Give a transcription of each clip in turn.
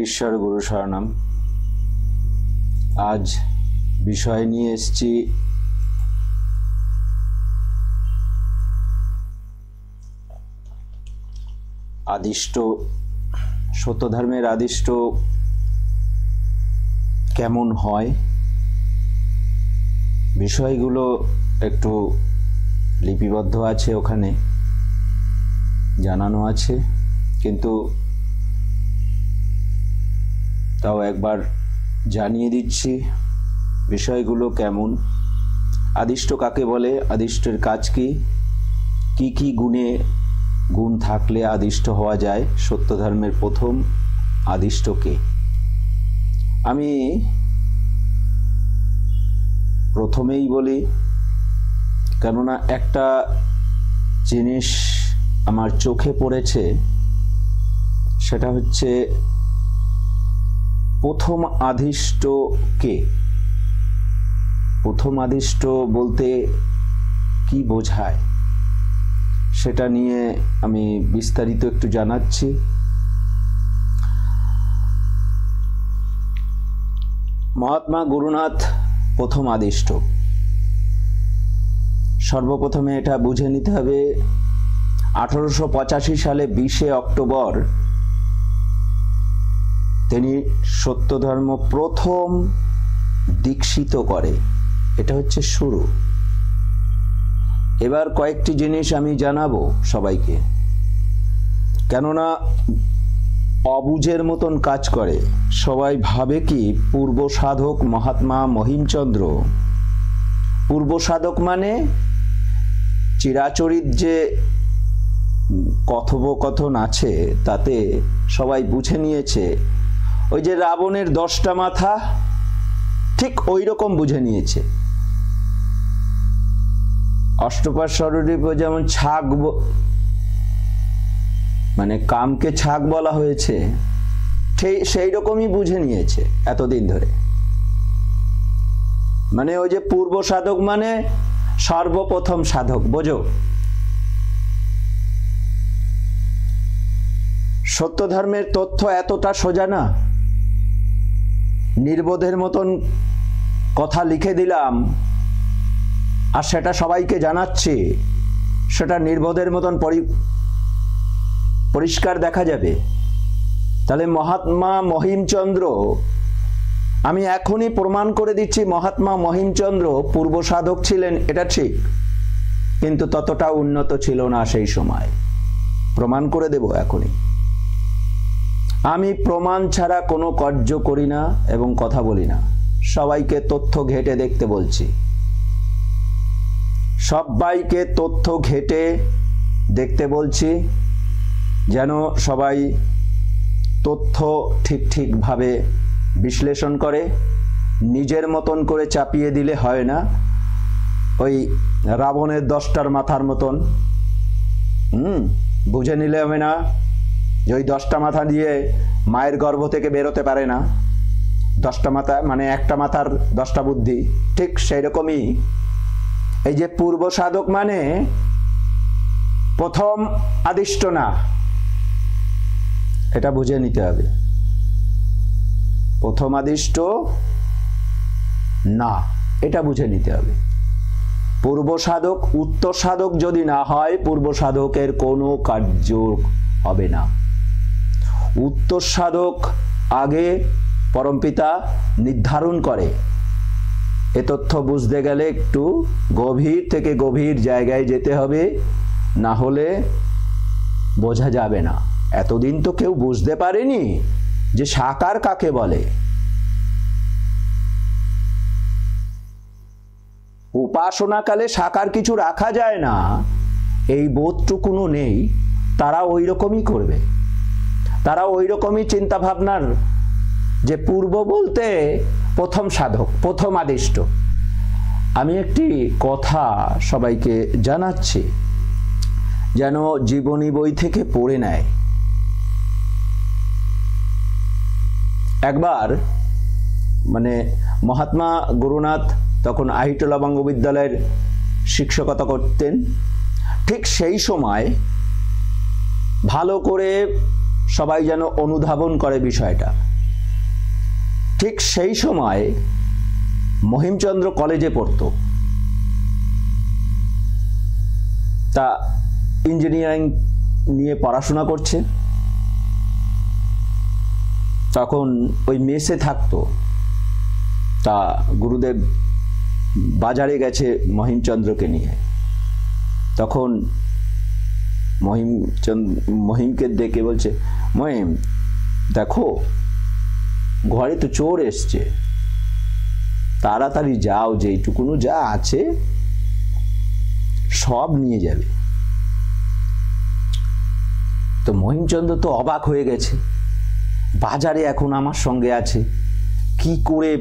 ঈশ্বর গুরু শরণম। আজ বিষয় নিয়ে এসেছি আদিষ্ট, সত্য ধর্মের আদিষ্ট কেমন হয়, বিষয়গুলো একটু লিপিবদ্ধ আছে, ওখানে জানানো আছে, কিন্তু তাও একবার জানিয়ে দিচ্ছি বিষয়গুলো কেমন। আদিষ্ট কাকে বলে, আদিষ্টের কাজ কি, কি কি গুণ থাকলে আদিষ্ট হওয়া যায়, সত্য ধর্মের প্রথম আদিষ্ট কে। আমি প্রথমেই বলি, কেননা একটা জিনিস আমার চোখে পড়েছে, সেটা হচ্ছে প্রথম আদিষ্ট কে। প্রথম আদিষ্ট বলতে কি বোঝায় সেটা নিয়ে আমি বিস্তারিত একটু জানাচ্ছি। মহাত্মা গুরুনাথ প্রথম আদিষ্ট। সর্বপ্রথমে এটা বুঝে নিতে হবে, 1885 সালে 20 অক্টোবর তিনি সত্য ধর্ম প্রথম দীক্ষিত করে। এটা হচ্ছে শুরু। এবার কয়েকটি জিনিস আমি জানাবো সবাইকে, কেননা অবুঝের মতন কাজ করে। সবাই ভাবে কি পূর্ব সাধক মহাত্মা মহিমচন্দ্র, পূর্ব সাধক মানে চিরাচরিত যে কথোপকথন আছে তাতে সবাই বুঝে নিয়েছে ওই যে রাবণের 10টা মাথা, ঠিক ওই রকম বুঝে নিয়েছে। অষ্টপাশ স্বরূপ যেমন ছাগ, মানে কামকে ছাগ বলা হয়েছে, সেই রকমই বুঝে নিয়েছে এতদিন ধরে। মানে ওই যে পূর্ব সাধক মানে সর্বপ্রথম সাধক, বোঝো। সত্য ধর্মের তথ্য এতটা সোজা না, নির্বোধের মতন কথা লিখে দিলাম আর সেটা সবাইকে জানাচ্ছি, সেটা নির্বোধের মতন পরিষ্কার দেখা যাবে। তাহলে মহাত্মা মহিমচন্দ্র, আমি এখনই প্রমাণ করে দিচ্ছি, মহাত্মা মহিমচন্দ্র পূর্ব সাধক ছিলেন, এটা ঠিক, কিন্তু ততটা উন্নত ছিল না সেই সময়। প্রমাণ করে দেব এখনই। আমি প্রমাণ ছাড়া কোনো কার্য করি না এবং কথা বলি না। সবাইকে তথ্য ঘেটে দেখতে বলছি, সবাইকে তথ্য ঘেটে দেখতে বলছি, যেন সবাই তথ্য ঠিকভাবে বিশ্লেষণ করে। নিজের মতন করে চাপিয়ে দিলে হয় না, ওই রাবণের 10টার মাথার মতন বুঝে নিলে হবে না যে ওই 10টা মাথা দিয়ে মায়ের গর্ভ থেকে বেরোতে পারে না। 10টা মাথা মানে একটা মাথার 10টা বুদ্ধি, ঠিক সেই রকমই এই যে পূর্ব সাধক মানে প্রথম আদিষ্ট না, এটা বুঝে নিতে হবে। প্রথম আদিষ্ট না, এটা বুঝে নিতে হবে। পূর্ব সাধক উত্তর সাধক যদি না হয়, পূর্ব সাধকের কোনো কার্য হবে না। উত্তর সাধক আগে পরমপিতা নির্ধারণ করে। এ তথ্য বুঝতে গেলে একটু গভীর থেকে গভীর জায়গায় যেতে হবে, না হলে বোঝা যাবে না। এতদিন তো কেউ বুঝতে পারেনি যে সাকার কাকে বলে। উপাসনাকালে সাকার কিছু রাখা যায় না, এই বোধটুকুনো নেই। তারা ওই রকমই করবে, তারা ওই রকমই চিন্তা ভাবনার, যে পূর্ব বলতে প্রথম সাধক, প্রথম আদিষ্ট। আমি একটি কথা সবাইকে জানাচ্ছি, যেন জীবনী বই থেকে পড়ে নেয়। একবার মানে মহাত্মা গুরুনাথ তখন আহিটোলা বঙ্গ বিদ্যালয়ের শিক্ষকতা করতেন। ঠিক সেই সময় ভালো করে সবাই যেন অনুধাবন করে বিষয়টা। ঠিক সেই সময় মহিমচন্দ্র কলেজে পড়তো। তা ইঞ্জিনিয়ারিং নিয়ে পড়াশোনা করছে। তখন ওই মেসে থাকতো। তা গুরুদেব বাজারে গেছে মহিমচন্দ্রকে নিয়ে। তখন মহিমকে ডেকে বলছে, মহিম দেখো ঘরে তো চোর এসছে, তাড়াতাড়ি যাও, যেইটুকুনো যা আছে সব নিয়ে যাবে। তো মহিমচন্দ্র তো অবাক হয়ে গেছে, বাজারে এখন আমার সঙ্গে আছে, কি করে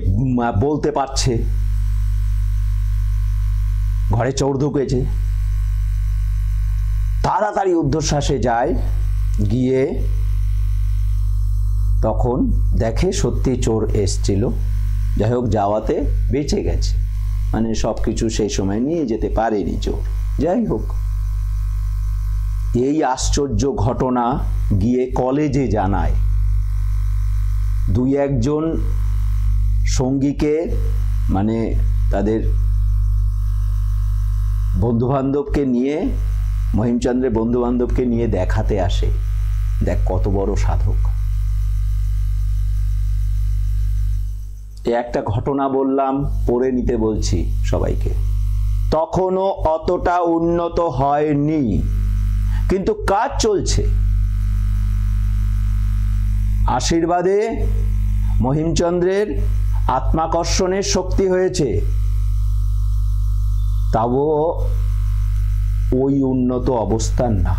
বলতে পারছে ঘরে চোর ঢুকেছে। তাড়াতাড়ি ঊর্ধ্বশ্বাসে যায়, গিয়ে তখন দেখে সত্যি চোর এসছিল। যাই হোক, যাওয়াতে বেঁচে গেছে, মানে সব কিছু সেই সময় নিয়ে যেতে পারেনি চোর। যাই হোক, এই আশ্চর্য ঘটনা গিয়ে কলেজে জানায়। দুই একজন সঙ্গীকে, মানে তাদের বন্ধুবান্ধবকে নিয়ে, মহিমচন্দ্রের বন্ধুবান্ধবকে নিয়ে দেখাতে আসে, দেখ কত বড় সাধক। একটা ঘটনা বললাম, পড়ে নিতে বলছি সবাইকে। তখনও অতটা উন্নত হয়নি, কিন্তু কাজ চলছে। আশীর্বাদে মহিমচন্দ্রের আত্মাকর্ষণের শক্তি হয়েছে, তাও ওই উন্নত অবস্থান না,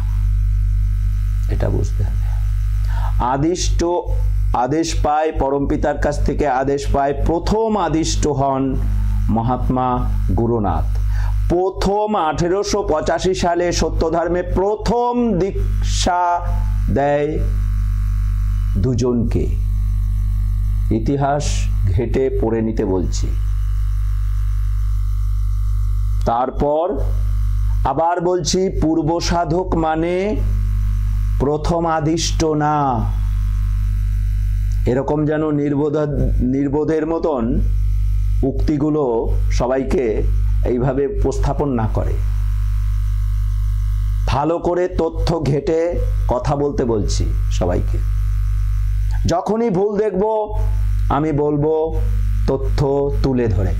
এটা বুঝতে হবে। আদিষ্ট আদেশ পায়, পরমপিতার কাছ থেকে আদেশ পায়। প্রথম আদিষ্ট হন মহাত্মা গুরুনাথ। প্রথম 1885 সালে সত্যধর্মে প্রথম দীক্ষা দেয় দুজনকে। ইতিহাস ঘেটে পড়ে নিতে বলছি। তারপর আবার বলছি, পূর্ব সাধক মানে প্রথম আদিষ্ট না। এরকম যেন নির্বোধের মতন উক্তিগুলো সবাইকে এইভাবে উপস্থাপন না করে। ভালো করে তথ্য ঘেটে কথা বলতে বলছি সবাইকে। যখনই ভুল দেখব আমি বলবো তথ্য তুলে ধরে।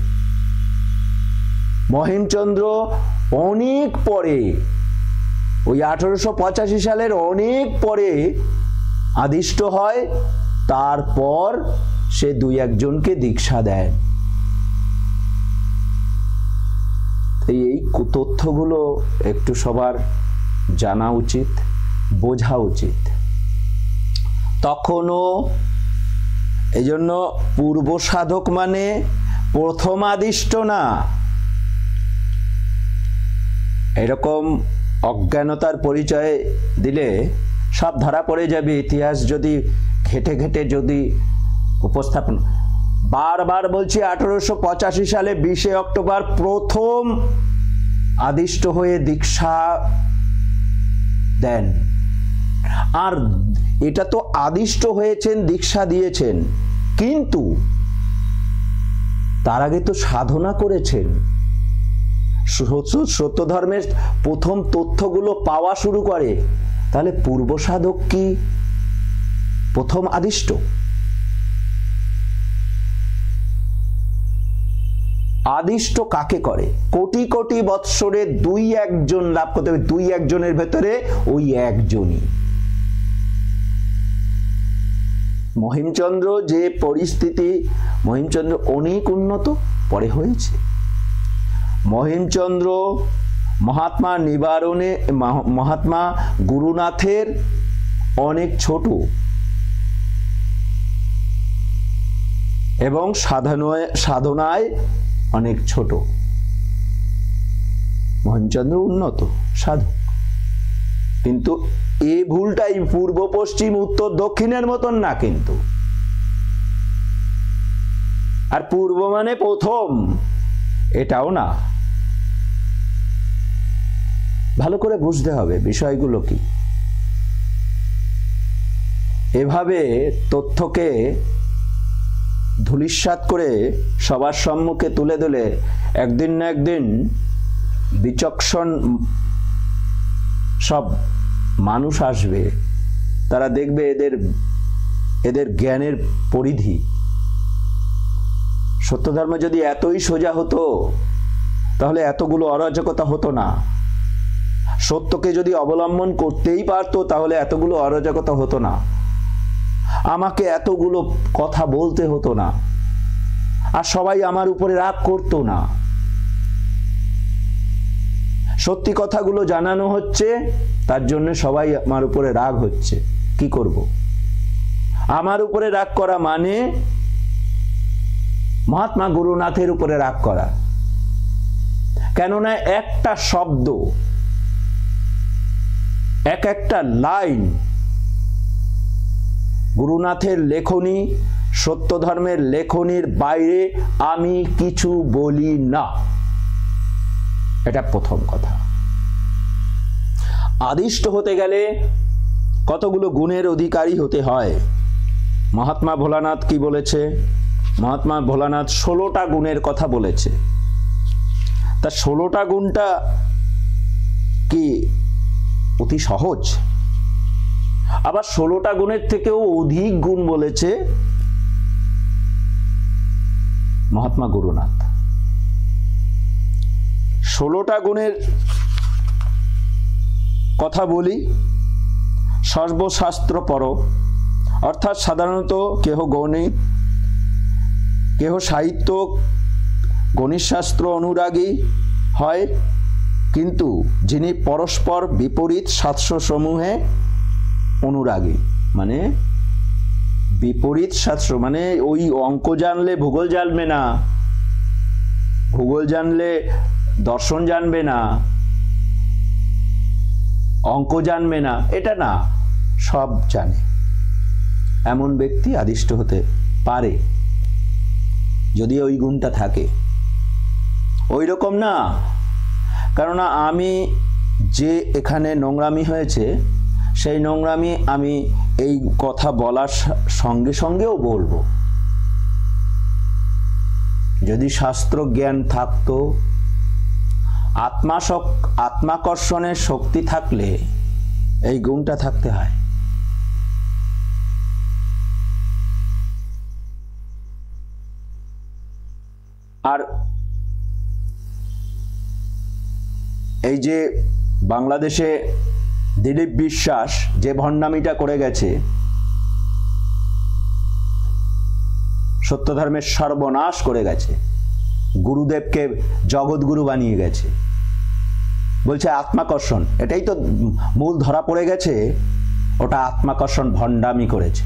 মহিমচন্দ্র অনেক পরে, ওই 1885 সালের অনেক পরে আদিষ্ট হয়। তারপর সে দুই একজনকে দীক্ষা দেয়। এই তথ্যগুলো একটু সবার জানা উচিত, বোঝা উচিত। তখনও এজন্য পূর্ব সাধক মানে প্রথম আদিষ্ট না। এরকম অজ্ঞানতার পরিচয় দিলে সব ধরা পড়ে যাবে। ইতিহাস যদি ঘেটে ঘেটে যদি উপস্থাপন, বারবার বলছি, 1885 সালে 20 অক্টোবর প্রথম আদিষ্ট হয়ে দীক্ষা দেন। আর এটা তো আদিষ্ট হয়েছেন, দীক্ষা দিয়েছেন, কিন্তু তার আগে তো সাধনা করেছেন। সত্য ধর্মের প্রথম তথ্যগুলো পাওয়া শুরু করে। তাহলে পূর্ব সাধক কি প্রথম আদিষ্ট? আদিষ্ট কাকে করে? কোটি কোটি বৎসরে দুই একজন লাভ করতে হবে। দুই একজনের ভেতরে ওই একজনই। মহিমচন্দ্র যে পরিস্থিতি, মহিমচন্দ্র অনেক উন্নত পরে হয়েছে। মহিমচন্দ্র মহাত্মা নিবারণে, মহাত্মা গুরুনাথের অনেক ছোট এবং সাধনায় অনেক ছোট। মহিমচন্দ্র উন্নত সাধক, কিন্তু এই ভুলটাই পূর্ব পশ্চিম উত্তর দক্ষিণের মতন না কিন্তু। আর পূর্ব মানে প্রথম, এটাও না। ভালো করে বুঝতে হবে বিষয়গুলো কি। এভাবে তথ্যকে ধূলিসাৎ করে সবার সম্মুখে তুলে দিলে একদিন না একদিন বিচক্ষণ সব মানুষ আসবে, তারা দেখবে এদের জ্ঞানের পরিধি। সত্যধর্ম যদি এতই সোজা হতো তাহলে এতগুলো অরাজকতা হতো না। সত্যকে যদি অবলম্বন করতেই পারতো তাহলে এতগুলো অরাজকতা হতো না, আমাকে এতগুলো কথা বলতে হতো না, আর সবাই আমার উপরে রাগ করতো না। সত্যি কথাগুলো জানানো হচ্ছে, তার জন্য সবাই আমার উপরে রাগ হচ্ছে। কি করব? আমার উপরে রাগ করা মানে মহাত্মা গুরুনাথের উপরে রাগ করা। কেননা একটা শব্দ, একটা লাইন গুরুনাথের লেখনী, সত্য ধর্মের লেখনীর বাইরে আমি কিছু বলি না। এটা প্রথম কথা। আদিষ্ট হতে গেলে কতগুলো গুণের অধিকারী হতে হয়। মহাত্মা ভোলানাথ কি বলেছে? মহাত্মা ভোলানাথ 16টা গুণের কথা বলেছে। তা 16টা গুণটা কি অতি সহজ? আবার 16টা গুণের থেকেও অধিক গুণ বলেছে মহাত্মা গুরুনাথ। 16টা গুণের কথা বলি। সর্বশাস্ত্র পর, অর্থাৎ সাধারণত কেহ গণিত, কেহ সাহিত্য, গণিত শাস্ত্র অনুরাগী হয়, কিন্তু যিনি পরস্পর বিপরীত শাস্ত্রসমূহে অনুরাগী, মানে বিপরীত শাস্ত্র মানে ওই অঙ্ক জানলে ভূগোল জানবে না, ভূগোল জানলে দর্শন জানবে না, অঙ্ক জানবে না, এটা না, সব জানে, এমন ব্যক্তি আদিষ্ট হতে পারে যদি ওই গুণটা থাকে। ওই রকম না, কেননা আমি যে এখানে নোংরামি হয়েছে সেই নোংরামি আমি এই কথা বলার সঙ্গে সঙ্গেও বলবো। যদি শাস্ত্র জ্ঞান থাকতো, আত্মাকর্ষণের শক্তি থাকলে এই গুণটা থাকতে হয়। আর এই যে বাংলাদেশে দিলীপ বিশ্বাস যে ভণ্ডামিটা করে গেছে, সত্য ধর্মের সর্বনাশ করে গেছে, গুরুদেবকে জগৎগুরু বানিয়ে গেছে, বলছে আত্মাকর্ষণ, এটাই তো মূল ধরা পড়ে গেছে, ওটা আত্মাকর্ষণ ভণ্ডামি করেছে।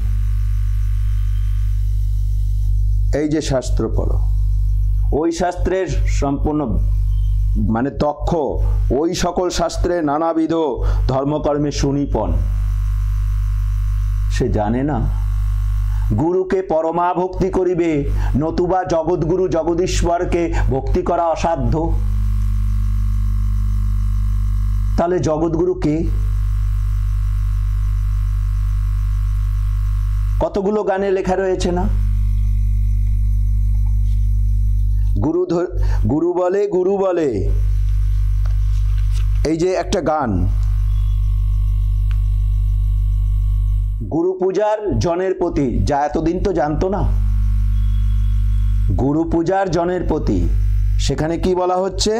এই যে শাস্ত্র পড়ো, ওই শাস্ত্রের সম্পূর্ণ মানে দক্ষ, ওই সকল শাস্ত্রে নানাবিধ ধর্মকর্মে সুনিপুণ, সে জানে না গুরুকে পরমা ভক্তি করিবে, নতুবা জগৎগুরু জগদীশ্বরকে ভক্তি করা অসাধ্য। তাহলে জগৎগুরু কে? কতগুলো গানে লেখা রয়েছে না, গুরু বলে গুরু বলে। এই যে একটা গান, গুরু পূজার জনের প্রতি, যা এতদিন তো জানতো না, গুরু পূজার জনের প্রতি, সেখানে কি বলা হচ্ছে?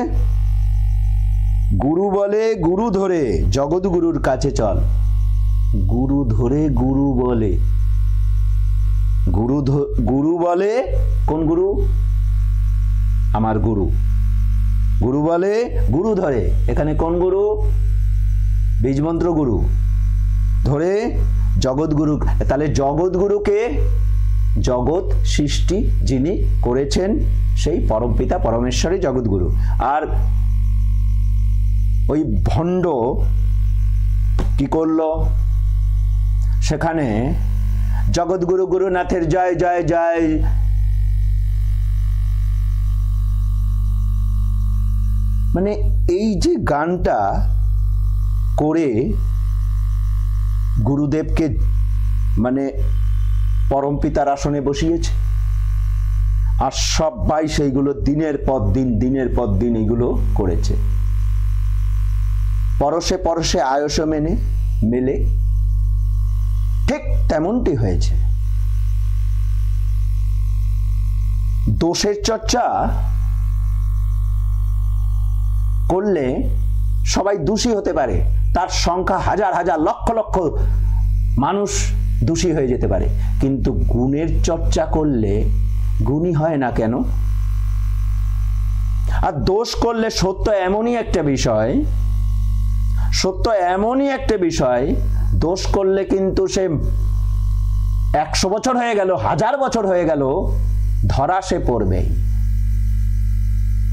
গুরু বলে গুরু ধরে জগৎগুরুর কাছে চল। গুরু ধরে গুরু বলে, গুরু বলে কোন গুরু? আমার গুরু। গুরু বলে গুরু ধরে, এখানে কোন গুরু? বীজমন্ত্র গুরু। ধরে জগৎগুরু। তাহলে জগৎগুরুকে, জগৎ সৃষ্টি যিনি করেছেন সেই পরমপিতা পরমেশ্বরই জগৎগুরু। আর ওই ভণ্ড কি করলো? সেখানে জগৎগুরু গুরুনাথের জয় জয় জয়, মানে এই যে গানটা করে গুরুদেবকে মানে পরমপিতার আসনে বসিয়েছে, আর সবাই সেইগুলো দিনের পর দিন এগুলো করেছে। পরশে পরশে আয়স মেলে ঠিক তেমনটি হয়েছে। দোষের চর্চা করলে সবাই দোষী হতে পারে, তার সংখ্যা হাজার হাজার লক্ষ লক্ষ মানুষ দোষী হয়ে যেতে পারে, কিন্তু গুণের চর্চা করলে গুণী হয় না কেন? আর দোষ করলে সত্য এমনই একটা বিষয়, দোষ করলে কিন্তু সে 100 বছর হয়ে গেল, 1000 বছর হয়ে গেল, ধরা সে পড়বেই,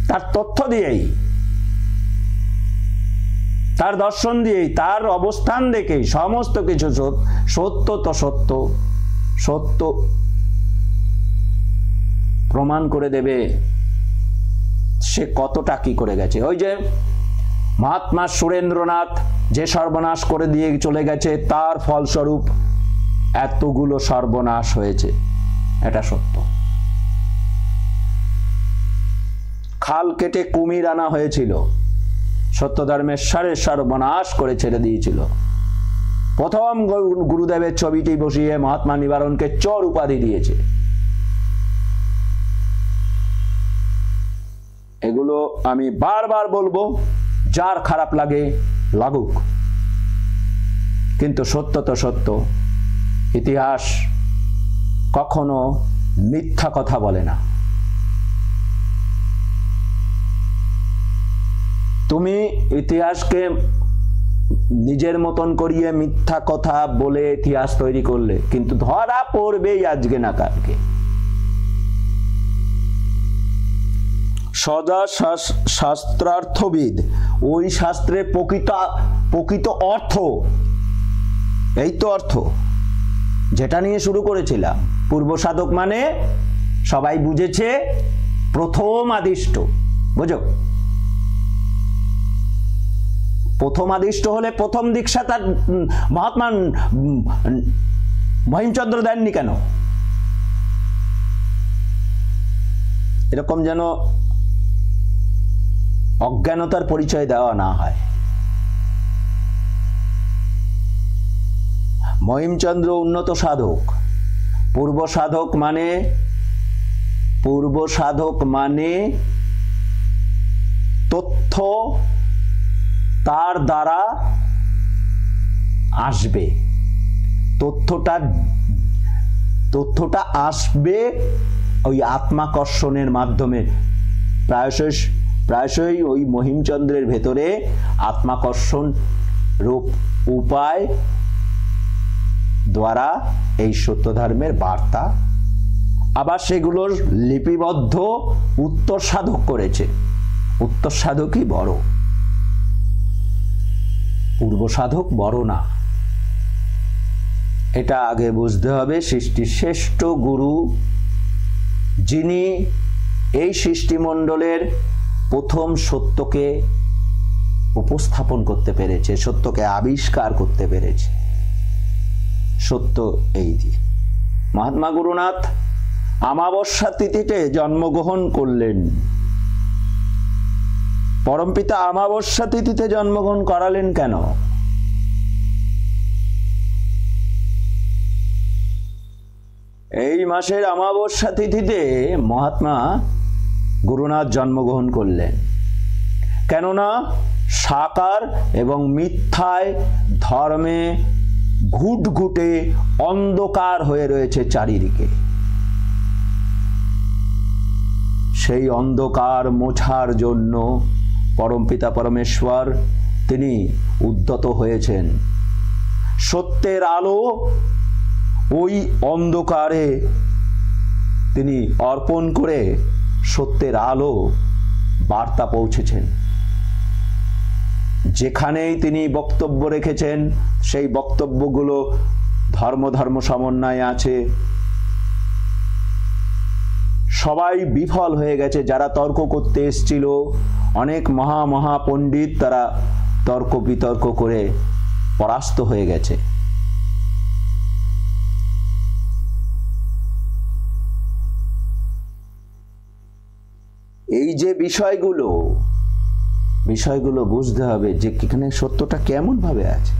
তার তথ্য দিয়েই, তার দর্শন দিয়েই, তার অবস্থান দেখেই সমস্ত কিছু সত্য তো সত্য প্রমাণ করে দেবে সে কতটা কি করে গেছে। ওই যে মহাত্মা সুরেন্দ্রনাথ যে সর্বনাশ করে দিয়ে চলে গেছে, তার ফলস্বরূপ এতগুলো সর্বনাশ হয়েছে, এটা সত্য। খাল কেটে কুমির আনা হয়েছিল, সত্য ধর্মের সর্বনাশ করে ছেড়ে দিয়েছিল। প্রথম গুরুদেবের ছবিটি বসিয়ে মহাত্মা নিবারণকে চোর উপাধি দিয়েছে। এগুলো আমি বারবার বলবো, যার খারাপ লাগে লাগুক, কিন্তু সত্য তো সত্য। ইতিহাস কখনো মিথ্যা কথা বলে না। তুমি ইতিহাসকে নিজের মতন করিয়ে মিথ্যা কথা বলে ইতিহাস তৈরি করলে কিন্তু ধরা পড়বেই আজকে না কালকে। সদা শাস্ত্রার্থবিদ, ওই শাস্ত্রের প্রকৃত অর্থ, এই তো অর্থ যেটা নিয়ে শুরু করেছিলাম। পূর্ব সাধক মানে সবাই বুঝেছে প্রথম আদিষ্ট, বুঝো? প্রথম আদিষ্ট হলে প্রথম দীক্ষা তার মহাত্মা মহিমচন্দ্র দেননি কেন? এরকম যেন অজ্ঞানতার পরিচয় দেওয়া না হয়। মহিমচন্দ্র উন্নত সাধক, পূর্ব সাধক মানে তথ্য তার দ্বারা আসবে, তথ্যটা আসবে ওই আত্মাকর্ষণের মাধ্যমে। প্রায়শই ওই মহিমচন্দ্রের ভেতরে আত্মাকর্ষণ রূপ উপায় দ্বারা এই সত্য ধর্মের বার্তা, আবার সেগুলোর লিপিবদ্ধ উত্তর সাধক করেছে। উত্তর সাধকই বড়, পূর্ব সাধক বড় না। এটা আগে বুঝতে হবে। সৃষ্টির শ্রেষ্ঠ গুরু, যিনি এই সৃষ্টিমণ্ডলের প্রথম সত্যকে উপস্থাপন করতে পেরেছে, সত্যকে আবিষ্কার করতে পেরেছে, সত্য এই দিয়ে। মহাত্মা গুরুনাথ আমাবস্যা তিথিতে জন্মগ্রহণ করলেন। পরমপিতা আমাবস্যা তিথিতে জন্মগ্রহণ করালেন কেন? এই মাসের আমাবস্যা তিথিতে মহাত্মা গুরুনাথ জন্মগ্রহণ করলেন। কেননা সাকার এবং মিথ্যায় ধর্মে ঘুটঘুটে অন্ধকার হয়ে রয়েছে চারিদিকে। সেই অন্ধকার মোছার জন্য পরমপিতা পরমেশ্বর তিনি উদ্যত হয়েছেন। সত্যের আলো ওই অন্ধকারে তিনি অর্পণ করে সত্যের আলো বার্তা পৌঁছেছেন। যেখানেই তিনি বক্তব্য রেখেছেন সেই বক্তব্যগুলো ধর্ম সমন্বয়ে আছে। সবাই বিফল হয়ে গেছে। যারা তর্ক করতে এসেছিল, অনেক মহা পণ্ডিত, তারা তর্ক বিতর্ক করে পরাস্ত হয়ে গেছে। এই যে বিষয়গুলো বুঝতে হবে যে এখানে সত্যটা কেমন ভাবে আছে।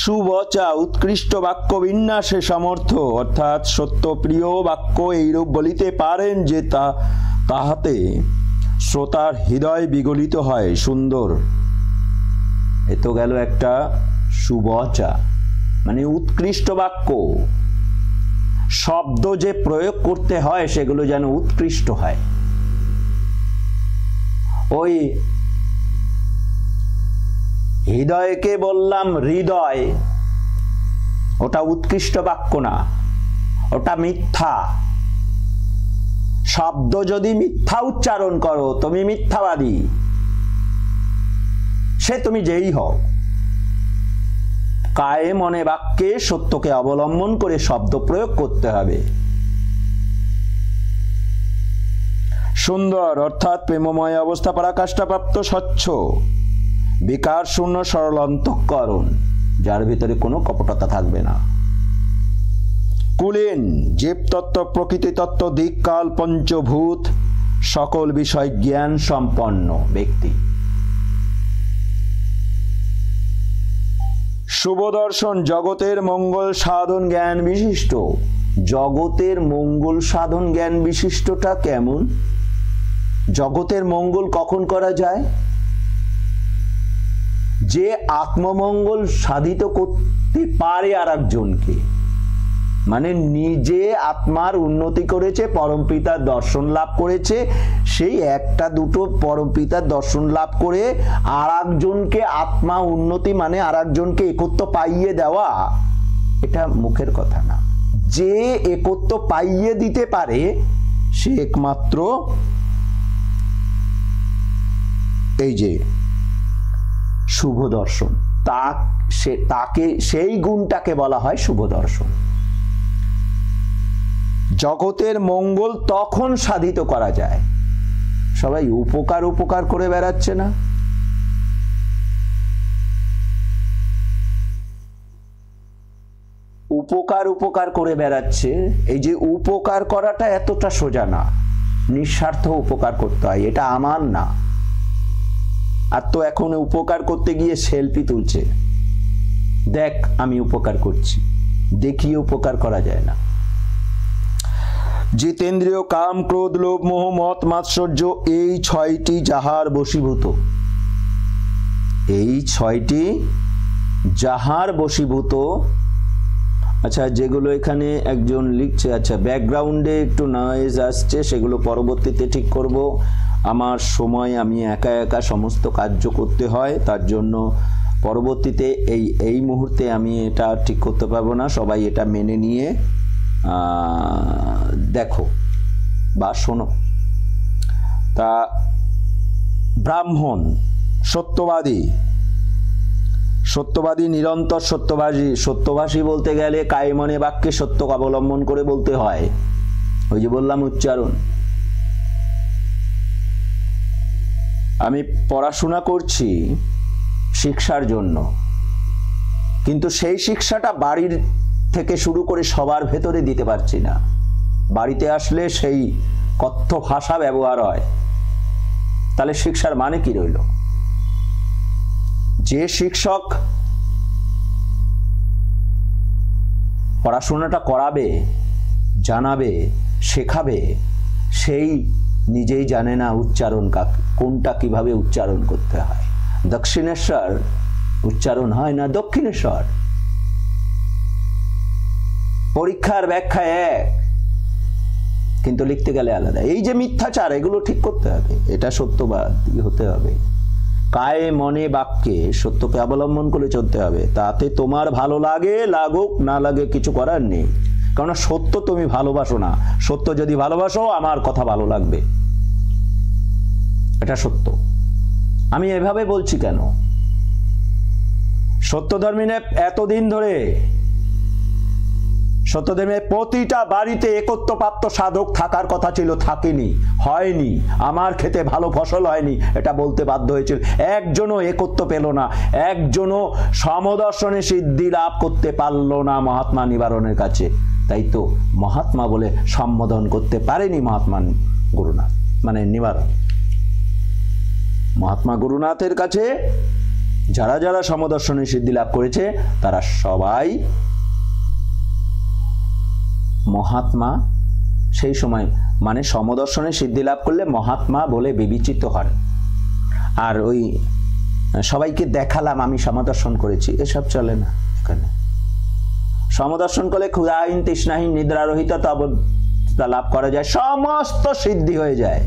সুবচা উৎকৃষ্ট বাক্য বিন্যাসে সমর্থ, অর্থাৎ সত্যপ্রিয় বাক্য এইরূপ বলিতে পারেন যে তাহাতে শ্রোতার হৃদয় বিগলিত হয়। সুন্দর। এ তো গেল একটা সুবচা, মানে উৎকৃষ্ট বাক্য। শব্দ যে প্রয়োগ করতে হয় সেগুলো যেন উৎকৃষ্ট হয়। ওই হৃদয়কে বললাম হৃদয়, ওটা উৎকৃষ্ট বাক্য না, ওটা মিথ্যা শব্দ। যদি মিথ্যা উচ্চারণ করো তুমি মিথ্যাবাদী, সে তুমি যেই হও। কায়ে মনে বাক্যে সত্যকে অবলম্বন করে শব্দ প্রয়োগ করতে হবে। সুন্দর অর্থাৎ প্রেমময় অবস্থা পরাকাষ্ঠাপ্রাপ্ত, স্বচ্ছ, বিকার শূন্য, সরল অন্তঃকরণ, যার ভিতরে কোনো কপটতা থাকবে না। কুলীন জীবতত্ত্ব, প্রকৃতি তত্ত্ব, দিক কাল পঞ্চভূত সকল বিষয় জ্ঞান সম্পন্ন ব্যক্তি। শুভদর্শন জগতের মঙ্গল সাধন জ্ঞান বিশিষ্ট। জগতের মঙ্গল সাধন জ্ঞান বিশিষ্টটা কেমন? জগতের মঙ্গল কখন করা যায়? যে আত্মমঙ্গল সাধিত করতে পারে আর একজনকে, মানে নিজে আত্মার উন্নতি করেছে, পরমপিতার দর্শন লাভ করেছে, সেই একটা দুটো পরমপিতার দর্শন লাভ করে আর একজনকে আত্মা উন্নতি মানে আর একজনকে একত্ব পাইয়ে দেওয়া, এটা মুখের কথা না। যে একত্ব পাইয়ে দিতে পারে সে একমাত্র এই যে শুভ দর্শন, তাকে সেই গুণটাকে বলা হয় শুভ দর্শন। জগতের মঙ্গল তখন সাধিত করা যায়, সবাই উপকার করে বেড়াচ্ছে না? উপকার করে বেড়াচ্ছে। এই যে উপকার করাটা এতটা সোজা না, নিঃস্বার্থ উপকার করতে হয়, এটা আমার না। আর তো এখন উপকার করতে গিয়ে সেলফি তুলছে, দেখ আমি উপকার করছি, দেখিয়ে উপকার করা যায় না। জিতেন্দ্রীয় কাম ক্রোধ লোভ মোহ মত মাৎসর্য, এই ছয়টি যাহার বশীভূত, এই ছয়টি যাহার বশীভূত। আচ্ছা, যেগুলো এখানে একজন লিখছে, আচ্ছা ব্যাকগ্রাউন্ডে একটু নয়েজ আসছে, সেগুলো পরবর্তীতে ঠিক করব। আমার সময় আমি একা সমস্ত কার্য করতে হয়, তার জন্য পরবর্তীতে এই মুহূর্তে আমি এটা ঠিক করতে পারবো না। সবাই এটা মেনে নিয়ে দেখো বা শোনো। তা ব্রাহ্মণ সত্যবাদী নিরন্তর সত্যভাষী বলতে গেলে কায়ে মনে বাক্যে সত্যকে অবলম্বন করে বলতে হয়। ওই যে বললাম উচ্চারণ। আমি পড়াশোনা করছি শিক্ষার জন্য, কিন্তু সেই শিক্ষাটা বাড়ির থেকে শুরু করে সবার ভেতরে দিতে পারছি না। বাড়িতে আসলে সেই কথ্য ভাষা ব্যবহার হয়, তাহলে শিক্ষার মানে কি রইল? যে শিক্ষক পড়াশোনাটা করাবে, জানাবে, শেখাবে, সেই নিজেই জানে না উচ্চারণ কোনটা কিভাবে উচ্চারণ করতে হয়। দক্ষিণেশ্বর উচ্চারণ হয় না দক্ষিণেশ্বর। পরীক্ষার ব্যাখ্যা এক, কিন্তু লিখতে গেলে আলাদা। এই যে মিথ্যাচার, এগুলো ঠিক করতে হবে। এটা সত্যবাদী হতে হবে। কায়ে মনে বাক্যে সত্যকে অবলম্বন করে চলতে হবে। তাতে তোমার ভালো লাগে, লাগুক না লাগে কিছু করার নেই, কারণ সত্য তুমি ভালোবাসো না। সত্য যদি ভালোবাসো আমার কথা ভালো লাগবে, এটা সত্য। আমি এভাবে বলছি কেন? সত্যধর্মিনে এতদিন ধরে সত্যধর্মে প্রতিটা বাড়িতে একত্বপ্রাপ্ত সাধক থাকার কথা ছিল, থাকেনি, হয়নি। আমার খেতে ভালো ফসল হয়নি, এটা বলতে বাধ্য হয়েছিল। একজনও একত্ব পেল না, একজনও সমদর্শনে সিদ্ধি লাভ করতে পারল না মহাত্মা নিবারণের কাছে। তাই তো মহাত্মা বলে সম্বোধন করতে পারেনি মহাত্মা গুরুনাথ মানে নিবারণ। মহাত্মা গুরুনাথের কাছে যারা যারা সমদর্শনের সিদ্ধি লাভ করেছে তারা সবাই মহাত্মা। সেই সময় মানে সমদর্শনের সিদ্ধি লাভ করলে মহাত্মা বলে বিবেচিত হন। আর ওই সবাইকে দেখালাম আমি সমদর্শন করেছি, এসব চলে না এখানে। সমদর্শন করলে ক্ষুধাহীন তৃষ্ণাহীন নিদ্রারহিত অবস্থা লাভ করা যায়, সমস্ত সিদ্ধি হয়ে যায়।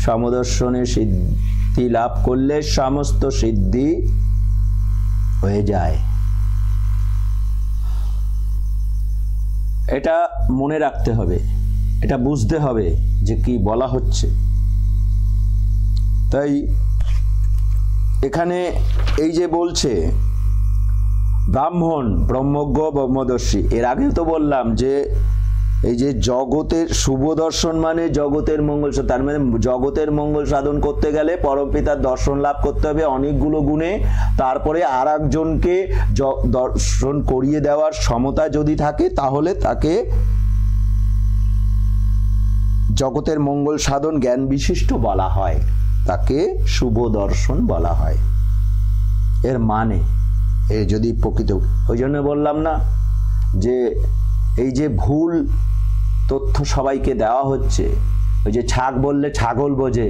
সমদর্শনের সিদ্ধি লাভ করলে সমস্ত সিদ্ধি হয়ে যায়। এটা মনে রাখতে হবে, এটা বুঝতে হবে যে কি বলা হচ্ছে। তাই এখানে এই যে বলছে ব্রাহ্মণ ব্রহ্মজ্ঞ ব্রহ্মদর্শী, এর আগেও তো বললাম যে এই যে জগতের শুভ দর্শন মানে জগতের মঙ্গল, তার মানে জগতের মঙ্গল সাধন করতে গেলে পরমপিতার দর্শন লাভ করতে হবে অনেকগুলো গুণে। তারপরে আর একজনকে দর্শন করিয়ে দেওয়ার ক্ষমতা যদি থাকে তাহলে তাকে জগতের মঙ্গল সাধন জ্ঞান বিশিষ্ট বলা হয়, তাকে শুভ দর্শন বলা হয়। এর মানে এ যদি প্রকৃত, ওই জন্য বললাম না যে এই যে ভুল তথ্য সবাইকে দেওয়া হচ্ছে। ওই যে ছাগ বললে ছাগল বোঝে,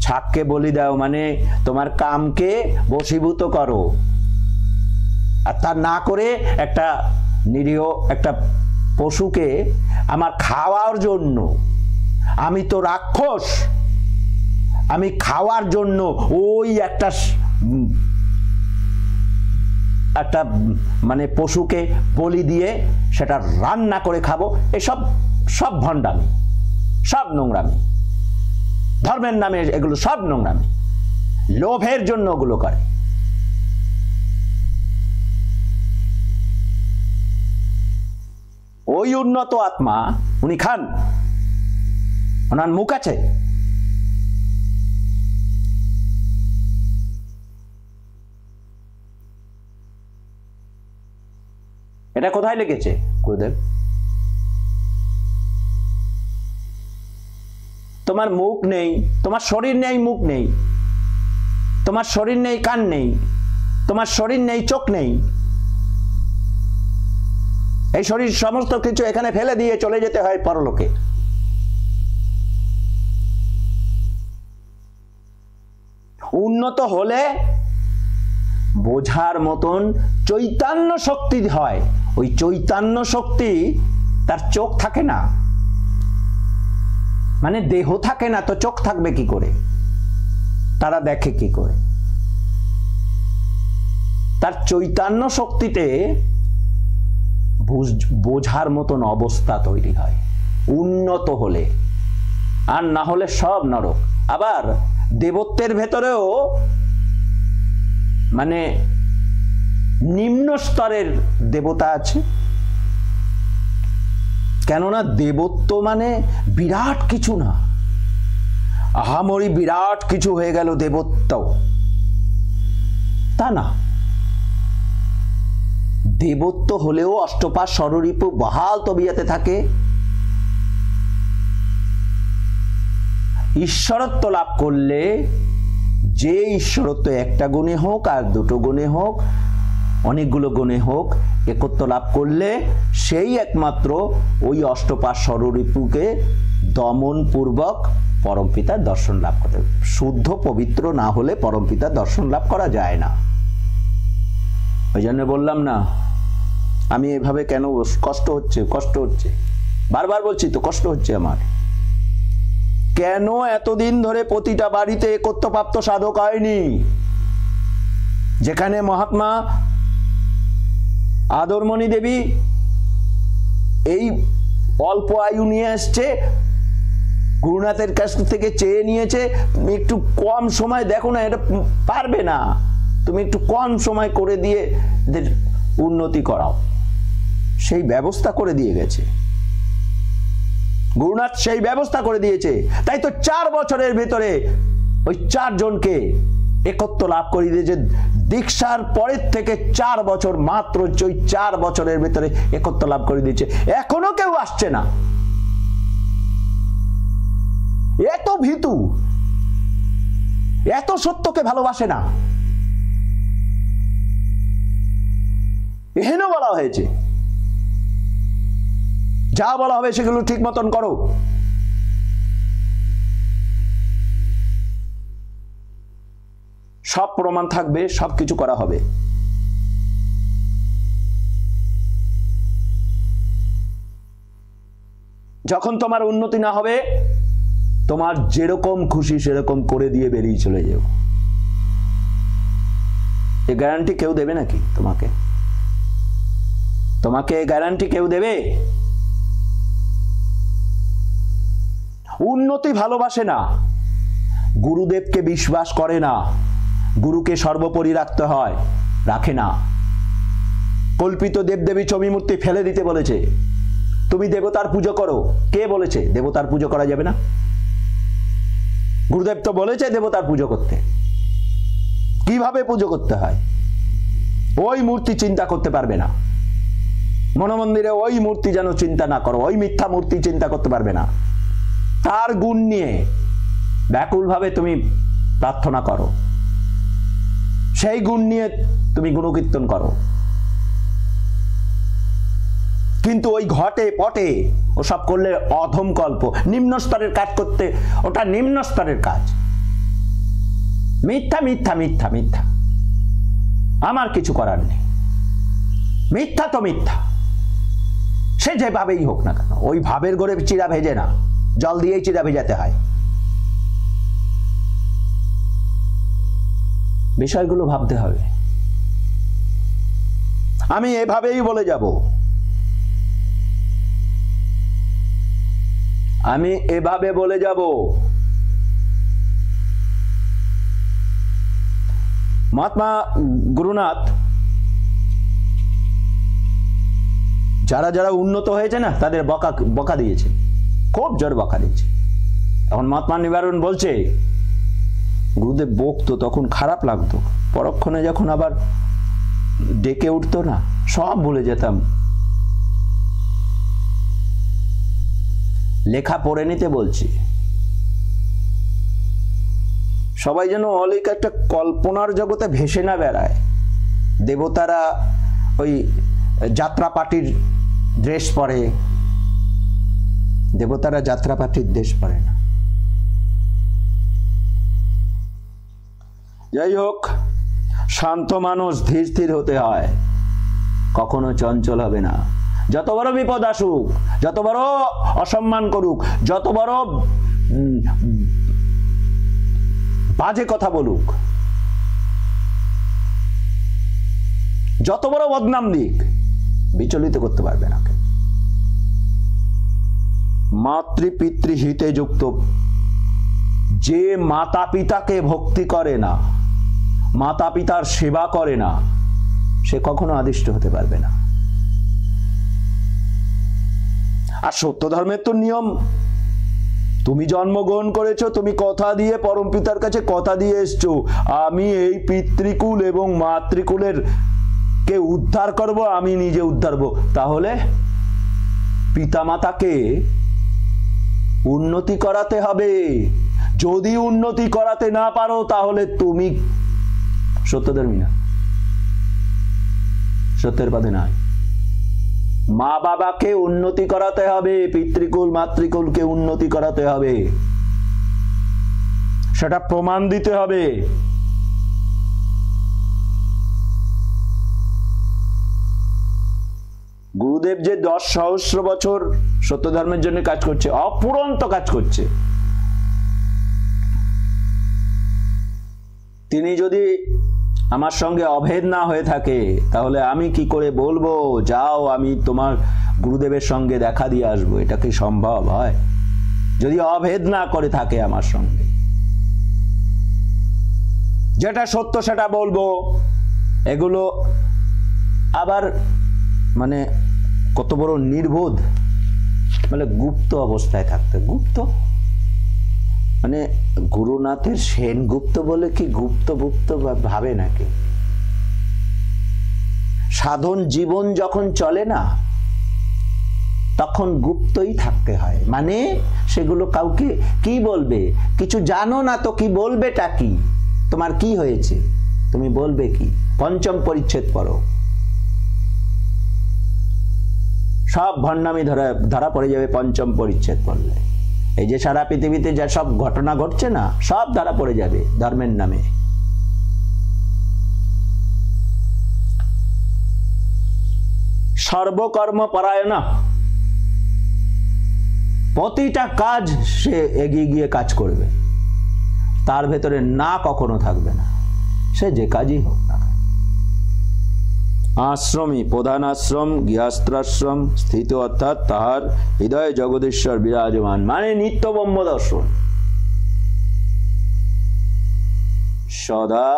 ছাগকে বলি দাও মানে তোমার কামকে বশীভূত করো, আর তা না করে একটা নিরীহ একটা পশুকে আমার খাওয়ার জন্য, আমি তো রাক্ষস, আমি খাওয়ার জন্য ওই একটা মানে পশুকে বলি দিয়ে সেটা রান্না করে খাবো, এসব সব ভণ্ডামি, সব নোংরামি, ধর্মের নামে এগুলো সব নোংরামি, লোভের জন্য ওগুলো করে। ওই উন্নত আত্মা উনি খান, ওনার মুখ আছে, এটা কোথায় লেগেছে গুরুদেব? তোমার মুখ নেই, তোমার শরীর নেই, মুখ নেই, তোমার শরীর নেই, কান নেই, তোমার শরীর নেই, চোখ নেই, এই শরীর সমস্ত কিছু এখানে ফেলে দিয়ে চলে যেতে হয় পরলোকে। উন্নত হলে বোঝার মতন চৈতন্য শক্তি হয়। ওই চৈতন্য শক্তি, তার চোখ থাকে না, মানে দেহ থাকে না, তো চোখ থাকবে কি করে? তারা দেখে কি করে? তার চৈতন্য শক্তিতে বোঝার মতন অবস্থা তৈরি হয় উন্নত হলে, আর না হলে সব নরক। আবার দেবত্বের ভেতরেও মানে নিম্ন স্তরের দেবতা আছে, কেননা দেবত্ব মানে বিরাট কিছু না, আহামরি বিরাট কিছু হয়ে গেল দেবত্ব, তা না। দেবত্ব হলেও অষ্টপাশ ষড়রিপু বহাল তবিয়াতে থাকে। ঈশ্বরত্ব লাভ করলে যে ঈশ্বরত্ব একটা গুণে হোক আর দুটো গুণে হোক, অনেকগুলো গুণে হোক, একত্ব লাভ করলে সেই একমাত্র ওই অষ্টপাশ ষড়রিপুকে দমন পূর্বক পরমপিতার দর্শন লাভ করতে হবে। শুদ্ধ পবিত্র না হলে পরমপিতার দর্শন লাভ করা যায় না। ওই জন্য বললাম না আমি এভাবে কেন কষ্ট হচ্ছে, বারবার বলছি তো কষ্ট হচ্ছে আমার। কেন এতদিন ধরে প্রতিটা বাড়িতে একত্বপ্রাপ্ত সাধক হয়নি? যেখানে মহাত্মা আদরমণি দেবী এই অল্প আয়ু নিয়ে আসছে, গুরুনাথের কাছ থেকে চেয়ে নিয়েছে, তুমি একটু কম সময় দেখো না, এটা পারবে না, তুমি একটু কম সময় করে দিয়ে এদের উন্নতি করাও। সেই ব্যবস্থা করে দিয়ে গেছে গুরুনাথ, সেই ব্যবস্থা করে দিয়েছে। তাই তো 4 বছরের ভেতরে ওই 4 জনকে একত্ব লাভ করে দিয়েছে। দীক্ষার পরের থেকে 4 বছর, মাত্র ওই 4 বছরের ভেতরে একত্ব লাভ করে দিয়েছে। এখনো কেউ আসছে না, ভীতু, এত সত্যকে ভালোবাসে না। এহেন বলা হয়েছে, যা বলা হবে সেগুলো ঠিক মতন করো। সব প্রমাণ থাকবে, সবকিছু করা হবে। যখন তোমার উন্নতি না হবে, তোমার যেরকম খুশি সেরকম করে দিয়ে বেরিয়ে চলে যাও। এই গ্যারান্টি কেউ দেবে নাকি তোমাকে? তোমাকে গ্যারান্টি কেউ দেবে? উন্নতি ভালোবাসে না, গুরুদেবকে বিশ্বাস করে না, গুরুকে সর্বোপরি রাখতে হয়, রাখে না। কল্পিত দেবদেবী ছবি মূর্তি ফেলে দিতে বলেছে, তুমি দেবতার পুজো করো। কে বলেছে দেবতার পুজো করা যাবে না? গুরুদেব তো বলেছে দেবতার পুজো করতে। কিভাবে পুজো করতে হয়? ওই মূর্তি চিন্তা করতে পারবে না। মনোমন্দিরে ওই মূর্তি যেন চিন্তা না করো, ওই মিথ্যা মূর্তি চিন্তা করতে পারবে না। তার গুণ নিয়ে ব্যাকুলভাবে তুমি প্রার্থনা করো, সেই গুণ নিয়ে তুমি গুণকীর্তন করো। কিন্তু ওই ঘটে পটে ওসব করলে অধম কল্প, নিম্ন স্তরের কাজ করতে, ওটা নিম্ন স্তরের কাজ। মিথ্যা মিথ্যা মিথ্যা মিথ্যা, আমার কিছু করার নেই। মিথ্যা তো মিথ্যা, সে যেভাবেই হোক না কেন। ওই ভাবের গড়ে চিরা ভেজে না, জল দিয়েই চিরা ভেজাতে হয়। বিষয়গুলো ভাবতে হবে। আমি এভাবেই বলে যাব, আমি এভাবে বলে যাব। মহাত্মা গুরুনাথ যারা যারা উন্নত হয়েছে না, তাদের বকা দিয়েছে, খুব জোর বকা দিয়েছে। তখন মহাত্মা নিবারণ বলছে, গুরুদেব বকতো তখন খারাপ লাগতো, পরক্ষণে যখন আবার ডেকে উঠতো না, সব ভুলে যেতাম। লেখা পড়ে নিতে বলছি। সবাই যেন অলিক একটা কল্পনার জগতে ভেসে না বেড়ায়। দেবতারা ওই যাত্রা পার্টির ড্রেস পরে, দেবতারা যাত্রা পার্টির ড্রেস পরে না। যাই হোক, শান্ত মানুষ ধীর স্থির হতে হয়, কখনো চঞ্চল হবে না। যত বড় বিপদ আসুক, যত বড় অসম্মান করুক, যত বড় বাজে কথা বলুক, যত বড় বদনাম দিক, বিচলিত করতে পারবে না। মাতৃ পিতৃ হিতে যুক্ত যে মাতা পিতাকে ভক্তি করে না, মাতা পিতার সেবা করে না, সে কখনো আদিষ্ট হতে পারবে না। আর সত্য ধর্মের তো নিয়ম, তুমি জন্মগ্রহণ করেছো, তুমি কথা দিয়ে পরম পিতার কাছে কথা দিয়ে এসছো, আমি এই পিতৃকুল এবং মাতৃকুলের কে উদ্ধার করব, আমি নিজে উদ্ধার হব। তাহলে পিতামাতাকে উন্নতি করাতে হবে। যদি উন্নতি করাতে না পারো, তাহলে তুমি সত্যধর্মী না, সত্যের পথে নাই। মা বাবাকে উন্নতি করাতে হবে, পিতৃকুল মাতৃকুলকে উন্নতি করাতে হবে, সেটা প্রমাণ দিতে হবে। গুরুদেব যে 10 সহস্র বছর সত্য ধর্মের জন্য কাজ করছে, অপুরন্ত কাজ করছে, তিনি যদি আমার সঙ্গে অভেদ না হয়ে থাকে, তাহলে আমি কি করে বলবো যাও আমি তোমার গুরুদেবের সঙ্গে দেখা দিয়ে আসবো? এটা কি সম্ভব হয়? যদি অভেদ না করে থাকে আমার সঙ্গে, যেটা সত্য সেটা বলবো। এগুলো আবার মানে কত বড় নির্বোধ, মানে গুপ্ত অবস্থায় থাকতে। গুপ্ত মানে গুরুনাথের সেনগুপ্ত বলে কি গুপ্ত গুপ্ত ভাবে নাকি? সাধন জীবন যখন চলে না, তখন গুপ্তই থাকতে হয়, মানে সেগুলো কাউকে কি বলবে, কিছু জানো না তো কি বলবেটা কি, তোমার কি হয়েছে তুমি বলবে কি। পঞ্চম পরিচ্ছেদ পড়ো, সব ভণ্ডামি ধরা পড়ে যাবে পঞ্চম পরিচ্ছেদ পড়লে। এই যে সারা পৃথিবীতে যা সব ঘটনা ঘটছে না, সব ধরা পড়ে যাবে ধর্মের নামে। সর্বকর্ম পরায়ণ, প্রতিটা কাজ সে এগিয়ে গিয়ে কাজ করবে, তার ভেতরে না কখনো থাকবে না, সে যে কাজই হোক না। আশ্রমী, প্রধান আশ্রম গৃহস্থাশ্রম স্থিত, অর্থাৎ তাহার হৃদয়ে জগদীশ্বর বিরাজমান, মানে নিত্য ব্রহ্ম দর্শন। সদা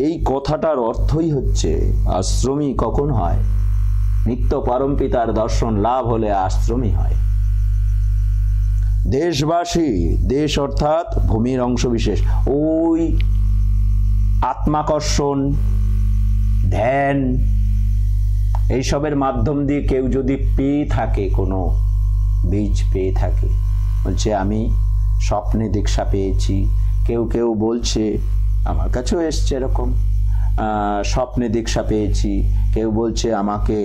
এই কথাটার অর্থই হচ্ছে আশ্রমী কখন হয়, নিত্য পরম পিতার দর্শন লাভ হলে আশ্রমী হয়। দেশবাসী, দেশ অর্থাৎ ভূমির অংশ বিশেষ, ওই আত্মাকর্ষণ, ধ্যান, এইসবের মাধ্যম দিয়ে কেউ যদি পেয়ে থাকে, কোনো বীজ পেয়ে থাকে, বলছে আমি স্বপ্নে দীক্ষা পেয়েছি, কেউ কেউ বলছে, আমার কাছেও এসছে এরকম, স্বপ্নে দীক্ষা পেয়েছি, কেউ বলছে আমাকে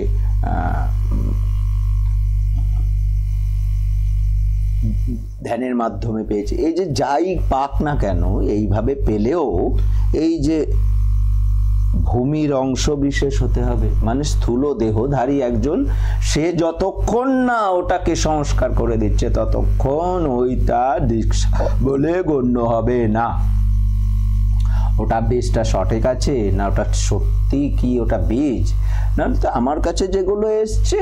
ধ্যানের মাধ্যমে পেয়েছি। এই যে যাই পাক না কেন, এইভাবে পেলেও এই যে ভূমির অংশ বিশেষ হতে হবে, মানে স্থূল দেহধারী একজন, সে যতক্ষণ না ওটাকে সংস্কার করে দিচ্ছে ততক্ষণ ওইটা দীক্ষা বলে গণ্য হবে না। ওটা বীজটা সঠিক আছে না, ওটা সত্যি কি ওটা বীজ না, তো আমার কাছে যেগুলো এসছে,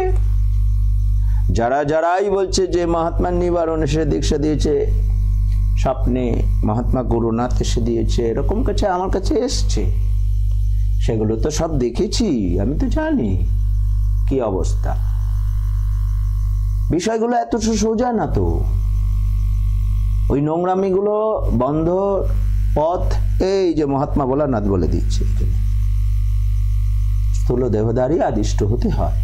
যারাই বলছে যে মহাত্মার নিবারণে সে দীক্ষা দিয়েছে, স্বপ্নে মহাত্মা গুরুনাথ এসে দিয়েছে, এরকম কাছে আমার কাছে এসছে, সেগুলো তো সব দেখেছি, আমি তো জানি কি অবস্থা। বিষয়গুলো এত সোজা না তো, ওই নোংরামিগুলো বন্ধ পথ এই যে মহাত্মা ভোলানাথ বলে দিচ্ছে, স্থূল দেহধারী আদিষ্ট হতে হয়,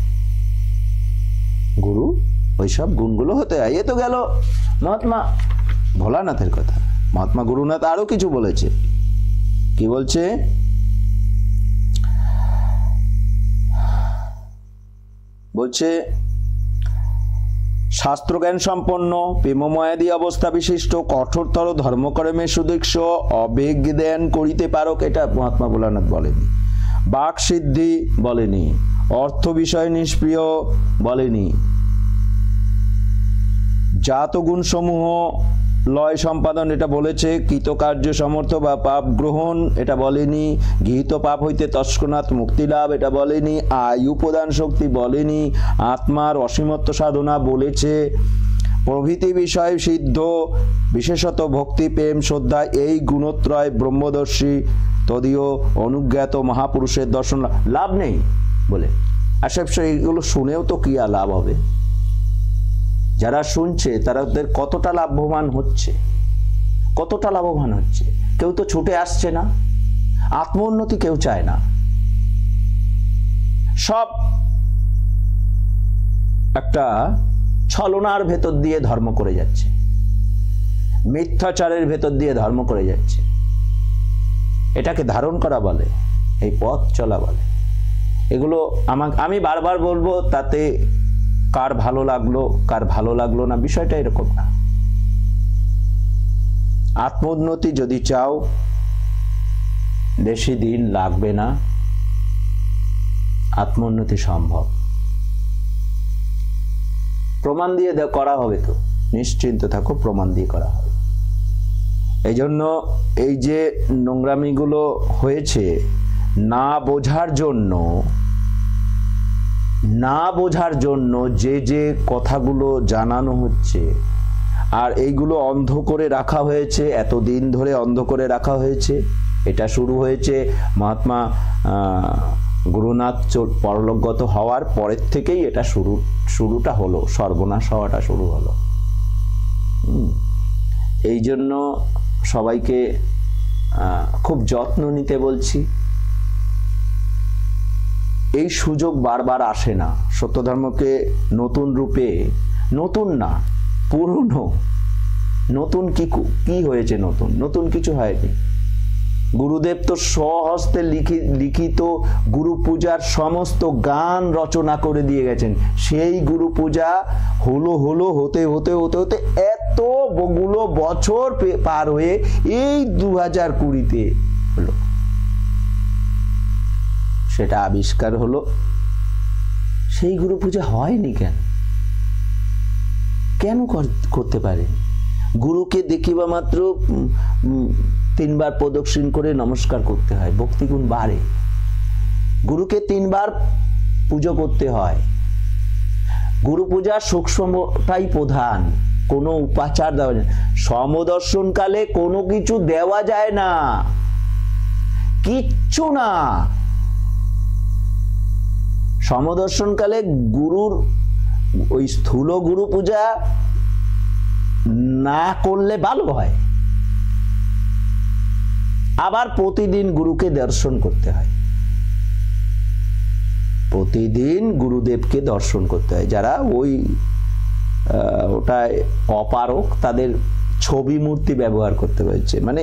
গুরু ওইসব গুণগুলো হতে হয়। এ তো গেল মহাত্মা ভোলানাথের কথা। মহাত্মা গুরুনাথ আরো কিছু বলেছে, কি বলছে, বলছে শাস্ত্রজ্ঞান সম্পন্ন, প্রেমময়াদি অবস্থা বিশিষ্ট, কঠোরতর ধর্মকর্মে সুদীক্ষ, অবেজ্ঞান করিতে পারক, এটা মহাত্মা ভোলানাথ বলেনি। বাক সিদ্ধি বলেনি, অর্থ বিষয় নিষ্প্রিয় বলেনি, জাত গুণ সমূহ লয় সম্পাদন এটা বলেছে, কৃতকার্য সমর্থ বা পাপ গ্রহণ এটা বলেনি, গৃহীত পাপ হইতে তৎক্ষণাৎ মুক্তি লাভ এটা বলেনি, আয়ু প্রদান শক্তি বলেনি, আত্মার অসীমত্ব সাধনা বলেছে, প্রভৃতি বিষয় সিদ্ধ, বিশেষত ভক্তি প্রেম শ্রদ্ধা এই গুণত্রয় ব্রহ্মদর্শী তদীয় অনুজ্ঞাত মহাপুরুষের দর্শন লাভ নেই বলে। আসলে এইগুলো শুনেও তো কি আর লাভ হবে, যারা শুনছে তাদের কতটা লাভবান হচ্ছে, কতটা লাভবান হচ্ছে, কেউ তো ছুটে আসছে না, আত্ম উন্নতি কেউ চায় না, সব একটা ছলনার ভেতর দিয়ে ধর্ম করে যাচ্ছে, মিথ্যাচারের ভেতর দিয়ে ধর্ম করে যাচ্ছে। এটাকে ধারণ করা বলে, এই পথ চলা বলে। এগুলো আমি বারবার বলবো, তাতে কার ভালো লাগলো কার ভালো লাগলো না বিষয়টা এরকম না। আত্ম উন্নতি যদি চাও বেশি দিন লাগবে না, আত্ম উন্নতি সম্ভব, প্রমাণ দিয়ে করা হবে, তো নিশ্চিন্ত থাকো, প্রমাণ দিয়ে করা হবে। এই জন্য এই যে নোংরামিগুলো হয়েছে না বোঝার জন্য যে যে কথাগুলো জানানো হচ্ছে, আর এইগুলো অন্ধ করে রাখা হয়েছে, এতদিন ধরে অন্ধ করে রাখা হয়েছে। এটা শুরু হয়েছে মহাত্মা গুরুনাথ পরলোকগত হওয়ার পরের থেকেই এটা শুরুটা হলো, সর্বনাশ হওয়াটা শুরু হলো। এই জন্য সবাইকে খুব যত্ন নিতে বলছি। এই সুযোগ বারবার আসে না। সত্য ধর্মকে নতুন রূপে, নতুন না পুরনো, নতুন কি হয়েছে? নতুন কিছু হয়নি। গুরুদেব তো স্বহস্তে লিখিত গুরু পূজার সমস্ত গান রচনা করে দিয়ে গেছেন। সেই গুরু পূজা হতে এতগুলো বছর পার হয়ে এই 2020-তে হলো, সেটা আবিষ্কার হলো। সেই গুরু পূজা হয়নি কেন করতে পারেন? গুরুকে দেখিবা মাত্র 3 বার প্রদক্ষিণ করে নমস্কার করতে হয়, ভক্তিগুণ বাড়ে। গুরুকে 3 বার পুজো করতে হয়। গুরু পূজার সূক্ষ্মটাই প্রধান, কোনো উপাচার দেওয়া যায় না। সমদর্শন কালে কোনো কিছু দেওয়া যায় না, কিচ্ছু না। সমদর্শন কালে গুরুর ওই স্থূল গুরু পূজা না করলে ভালো হয়। আবার প্রতিদিন গুরুকে দর্শন করতে হয়, প্রতিদিন গুরুদেবকে দর্শন করতে হয়। যারা ওটায় অপারক তাদের ছবি মূর্তি ব্যবহার করতে হয়েছে। মানে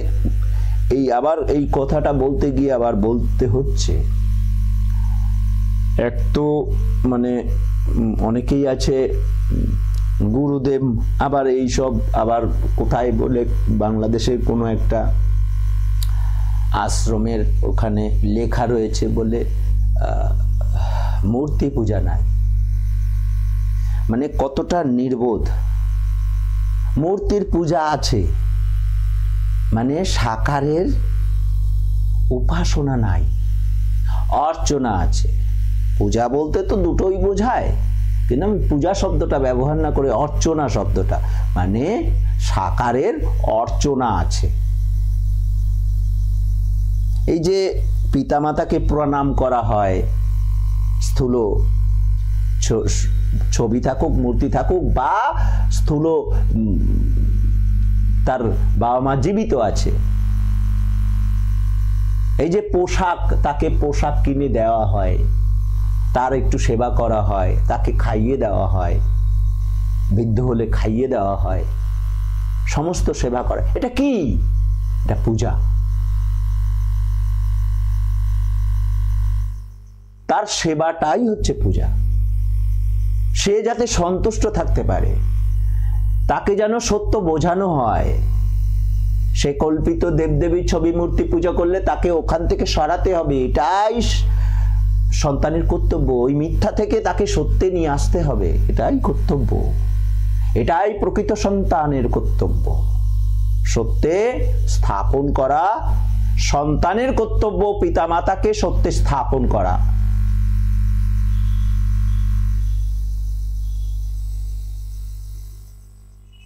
এই কথাটা বলতে গিয়ে আবার বলতে হচ্ছে, এক তো মানে অনেকেই আছে গুরুদেব, আবার এইসব আবার কোথায় বলে বাংলাদেশের কোনো একটা আশ্রমের ওখানে লেখা রয়েছে বলে মূর্তি পূজা নাই। মানে কতটা নির্বোধ। মূর্তির পূজা আছে মানে সাকারের উপাসনা নাই, অর্চনা আছে। পূজা বলতে তো দুটোই বোঝায়, কিন্তু আমি পূজা শব্দটা ব্যবহার না করে অর্চনা শব্দটা, মানে সাকারের অর্চনা আছে। এই যে পিতামাতাকে প্রণাম করা হয়, স্থূল ছবি থাকুক, মূর্তি থাকুক, বা স্থূল তার বাবা মা জীবিত আছে, এই যে পোশাক, তাকে পোশাক কিনে দেওয়া হয়, তার একটু সেবা করা হয়, তাকে খাইয়ে দেওয়া হয়, বৃদ্ধ হলে খাইয়ে দেওয়া হয়, সমস্ত সেবা করা। এটা কি? এটা পূজা। তার সেবাটাই হচ্ছে পূজা। সে যাতে সন্তুষ্ট থাকতে পারে, তাকে যেন সত্য বোঝানো হয়। সে কল্পিত দেবদেবীর ছবি মূর্তি পূজা করলে তাকে ওখান থেকে সরাতে হবে, এটাই সন্তানের কর্তব্য। ওই মিথ্যা থেকে তাকে সত্যে নিয়ে আসতে হবে, এটাই কর্তব্য, এটাই প্রকৃত সন্তানের কর্তব্য। সত্যে স্থাপন করা সন্তানের কর্তব্য, পিতামাতাকে সত্যে স্থাপন করা।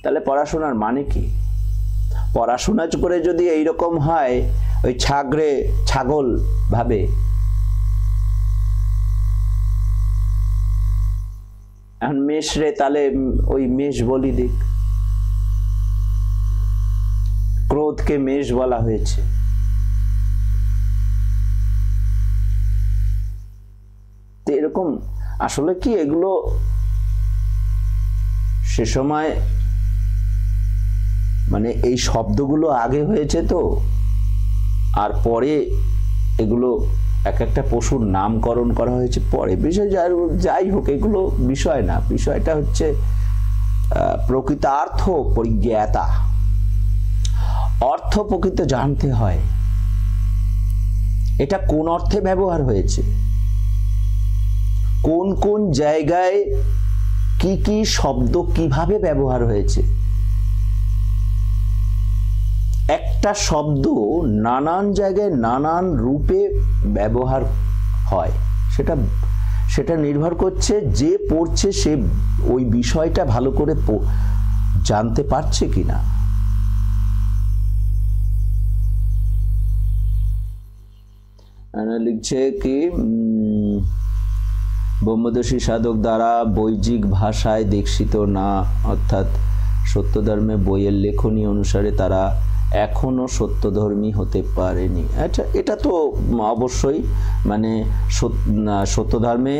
তাহলে পড়াশোনার মানে কি? পড়াশোনা করে যদি এইরকম হয়, ওই ছাগল ভাবে, এখন মেষ রে, তাহলে ওই মেষ বলি দিক। ক্রোধকে মেষ বলা হয়েছে। এরকম আসলে কি এগুলো সে সময় মানে এই শব্দগুলো আগে হয়েছে তো, আর পরে এগুলো এক একটা পশুর নামকরণ করা হয়েছে পরে। বিষয় যাই হোক, এগুলো বিষয় না। বিষয়টা হচ্ছে প্রকৃতার্থ পরিজ্ঞাতা। অর্থ প্রকৃত জানতে হয়, এটা কোন অর্থে ব্যবহার হয়েছে, কোন কোন জায়গায় কি কি শব্দ কিভাবে ব্যবহার হয়েছে। একটা শব্দ নানান জায়গায় নানান রূপে ব্যবহার হয়, সেটা নির্ভর করছে যে পড়ছে সে ওই বিষয়টা ভালো করে জানতে পারছে কিনা। লিখছে কি, ব্রহ্মদর্শী সাধক দ্বারা বৈদিক ভাষায় দীক্ষিত না, অর্থাৎ সত্যধর্মে বইয়ের লেখনী অনুসারে তারা এখনো সত্যধর্মী হতে পারেনি। এটা তো অবশ্যই মানে সত্যধর্মে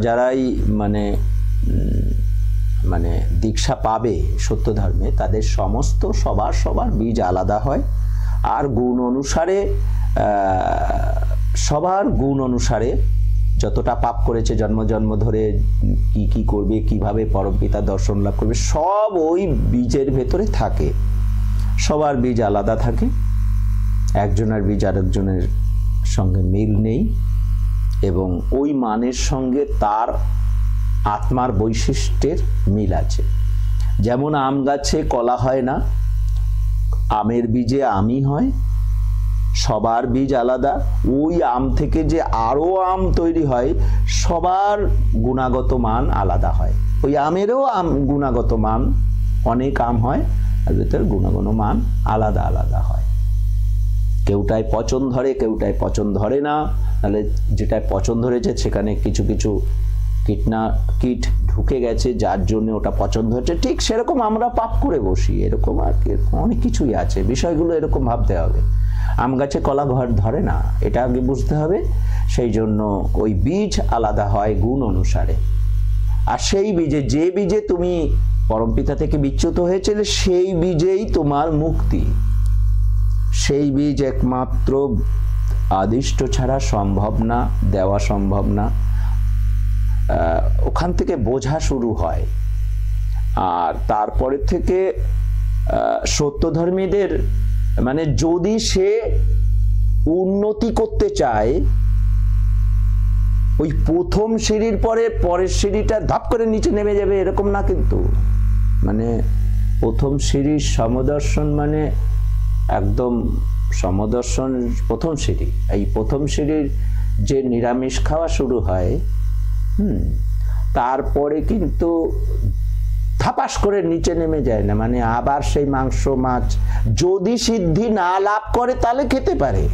যারাই মানে মানে দীক্ষা পাবে সত্য ধর্মে, তাদের সমস্ত সবার বীজ আলাদা হয়। আর গুণ অনুসারে সবার গুণ অনুসারে যতটা পাপ করেছে জন্ম ধরে কি করবে, কিভাবে পরমপিতা দর্শন লাভ করবে, সব ওই বীজের ভেতরে থাকে। সবার বীজ আলাদা থাকে, একজনের বীজ আরেকজনের সঙ্গে মিল নেই, এবং ওই মানের সঙ্গে তার আত্মার বৈশিষ্ট্যের মিল আছে। যেমন আম গাছে কলা হয় না, আমের বীজে আমই হয়। সবার বীজ আলাদা, ওই আম থেকে যে আরো আম তৈরি হয়, সবার গুণাগত মান আলাদা হয়। ওই আমেরও গুণাগত মান, অনেক আম হয় আর ভেতর গুণগত মান আলাদা আলাদা হয়। কেউটায় পচন ধরে, কেউটায় পচন ধরে না। তাহলে যেটায় পচন ধরেছে সেখানে কিছু কীট ঢুকে গেছে, যার জন্য ওটা পচন ধরেছে। ঠিক সেরকম আমরা পাপ করে বসি, এরকম আর কি অনেক কিছুই আছে। বিষয়গুলো এরকম ভাবতে হবে। আম গাছে কলা ঘর ধরে না, এটা আগে বুঝতে হবে। সেই জন্য ওই বীজ আলাদা হয় গুণ অনুসারে। আর সেই বীজে, যে বীজে তুমি পরমপিতা থেকে বিচ্যুত হয়েছিলে, সেই বীজেই তোমার মুক্তি। সেই বীজ একমাত্র আদিষ্ট ছাড়া সম্ভব না, দেওয়া সম্ভব না। ওখান থেকে বোঝা শুরু হয়। আর তারপরে থেকে সত্যধর্মীদের মানে যদি সে উন্নতি করতে চায়, ওই প্রথম সিঁড়ির পরে পরের সিঁড়িটা ধাপ করে নিচে নেমে যাবে এরকম না। কিন্তু মানে প্রথম সিঁড়ির সমদর্শন মানে একদম সমদর্শন প্রথম সিঁড়ি। এই প্রথম সিঁড়ির যে নিরামিষ খাওয়া শুরু হয়, তারপরে কিন্তু ধাপাস করে নিচে নেমে যায় না। মানে আবার সেই মাংস মাছ যদি সিদ্ধি না লাভ করে তাহলে খেতে পারে।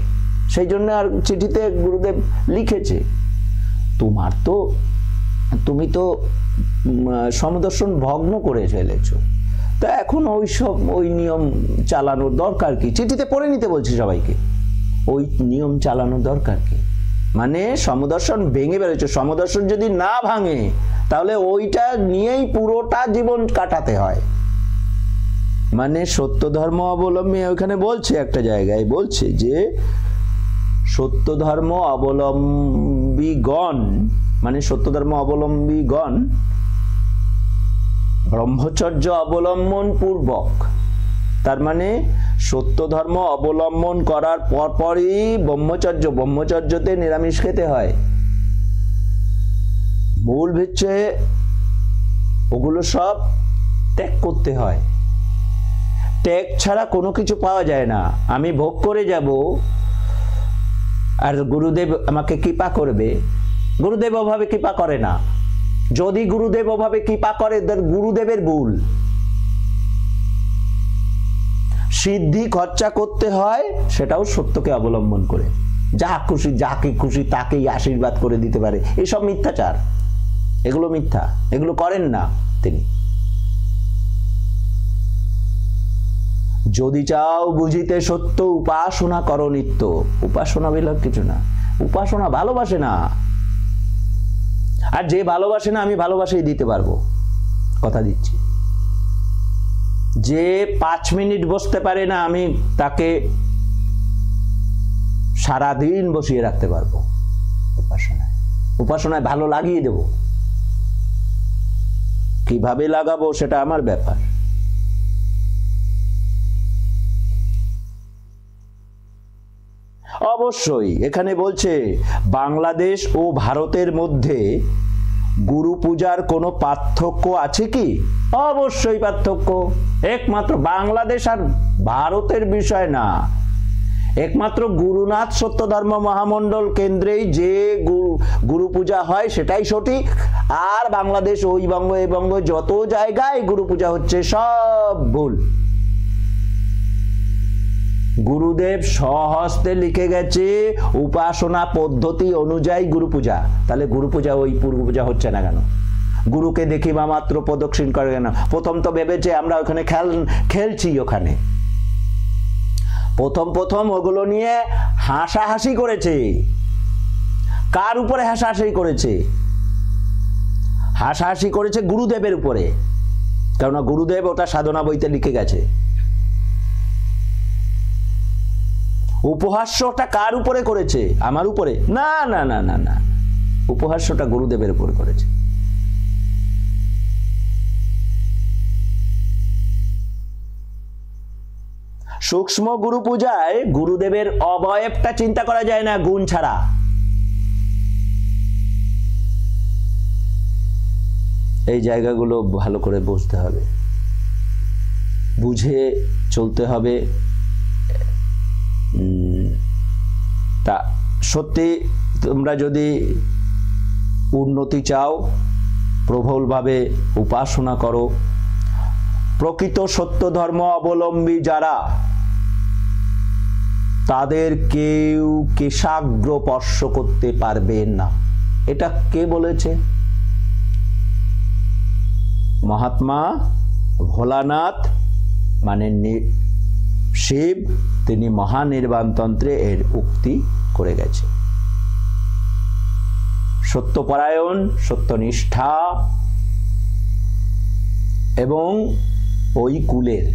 সেই জন্য আর চিঠিতে গুরুদেব লিখেছে, তুমি তো সমদর্শন ভগ্ন করে ফেলেছো, তা এখন ওই নিয়ম চালানোর দরকার কি? চিঠিতে পড়ে নিতে বলছি সবাইকে, ওই নিয়ম চালানোর দরকার কি? মানে সমদর্শন ভেঙে বেরোচ্ছে। সমদর্শন যদি না ভাঙে তাহলে ওইটা নিয়েই পুরোটা জীবন কাটাতে হয়। মানে সত্য ধর্ম অবলম্বী ওইখানে বলছে, একটা জায়গায় বলছে যে সত্য ধর্ম অবলম্বীগণ, মানে সত্য ধর্ম অবলম্বীগণ ব্রহ্মচর্য অবলম্বন পূর্বক, তার মানে সত্য ধর্ম অবলম্বন করার পরপরই ব্রহ্মচর্যতে নিরামিষ খেতে হয়। মূল হচ্ছে ওগুলো সব ত্যাগ করতে হয়। ত্যাগ ছাড়া কোনো কিছু পাওয়া যায় না। আমি ভোগ করে যাব আর গুরুদেব আমাকে কৃপা করবে, গুরুদেব ওভাবে কৃপা করে না। যদি গুরুদেব ওভাবে কৃপা করে, গুরুদেবের ভুল। সিদ্ধি খরচা করতে হয় সেটাও সত্যকে অবলম্বন করে। যাকে খুশি তাকেই আশীর্বাদ করে দিতে পারে, এসব মিথ্যাচার, এগুলো মিথ্যা, এগুলো করেন না তিনি। যদি চাও বুঝিতে সত্য, উপাসনা করো নিত্য। উপাসনা বিলক কিছু না, উপাসনা ভালোবাসে না। আর যে ভালোবাসে না, আমি ভালোবাসেই দিতে পারবো, কথা দিচ্ছি। যে 5 মিনিট বসতে পারে না, আমি তাকে সারাদিন বসিয়ে রাখতে পারবো উপাসনায় ভালো লাগিয়ে দেব। কিভাবে লাগাবো সেটা আমার ব্যাপার। অবশ্যই এখানে বলছে বাংলাদেশ ও ভারতের মধ্যে গুরু পূজার কোনো পার্থক্য আছে কি? অবশ্যই পার্থক্য। একমাত্র বাংলাদেশ আর ভারতের বিষয় না, একমাত্র গুরুনাথ সত্য ধর্ম মহামণ্ডল কেন্দ্রেই যে গুরু পূজা হয় সেটাই সঠিক। আর বাংলাদেশ, ওই বঙ্গ, এই বঙ্গ, যত জায়গায় গুরু পূজা হচ্ছে সব ভুল। গুরুদেব স্বহস্তে লিখে গেছে উপাসনা পদ্ধতি অনুযায়ী গুরু পূজা। তাহলে গুরু পূজা ওই পূর্ব পূজা হচ্ছে না কেন? গুরুকে দেখিবা মাত্র প্রদক্ষিণ করে কেন? প্রথম তো ভেবেছে আমরা ওখানে খেলছি, ওখানে প্রথম প্রথম ওগুলো নিয়ে হাসাহাসি করেছে। কার উপরে হাসাহাসি করেছে? হাসাহাসি করেছে গুরুদেবের উপরে, কেননা গুরুদেব ওটা সাধনা বইতে লিখে গেছে। উপহাস্যটা কার উপরে করেছে? আমার উপরে? না না না না না, উপহাস্যটা গুরুদেবের উপরে করেছে। সূক্ষ্ম গুরু পূজায় গুরুদেবের অবয়বটা চিন্তা করা যায় না গুণ ছাড়া। এই জায়গাগুলো ভালো করে বুঝতে হবে, বুঝে চলতে হবে। তা সত্যি তোমরা যদি উন্নতি চাও, প্রবলভাবে উপাসনা করো। প্রকৃত সত্য ধর্ম অবলম্বী যারা, তাদের কেউ কেশাগ্র স্পর্শ করতে পারবে না। এটা কে বলেছে? মহাত্মা ভোলানাথ মানে শিব, তিনি মহানির্বাণতন্ত্রে এর উক্তি করে গেছে। সত্যপরায়ণ, সত্যনিষ্ঠা এবং ওই কুলের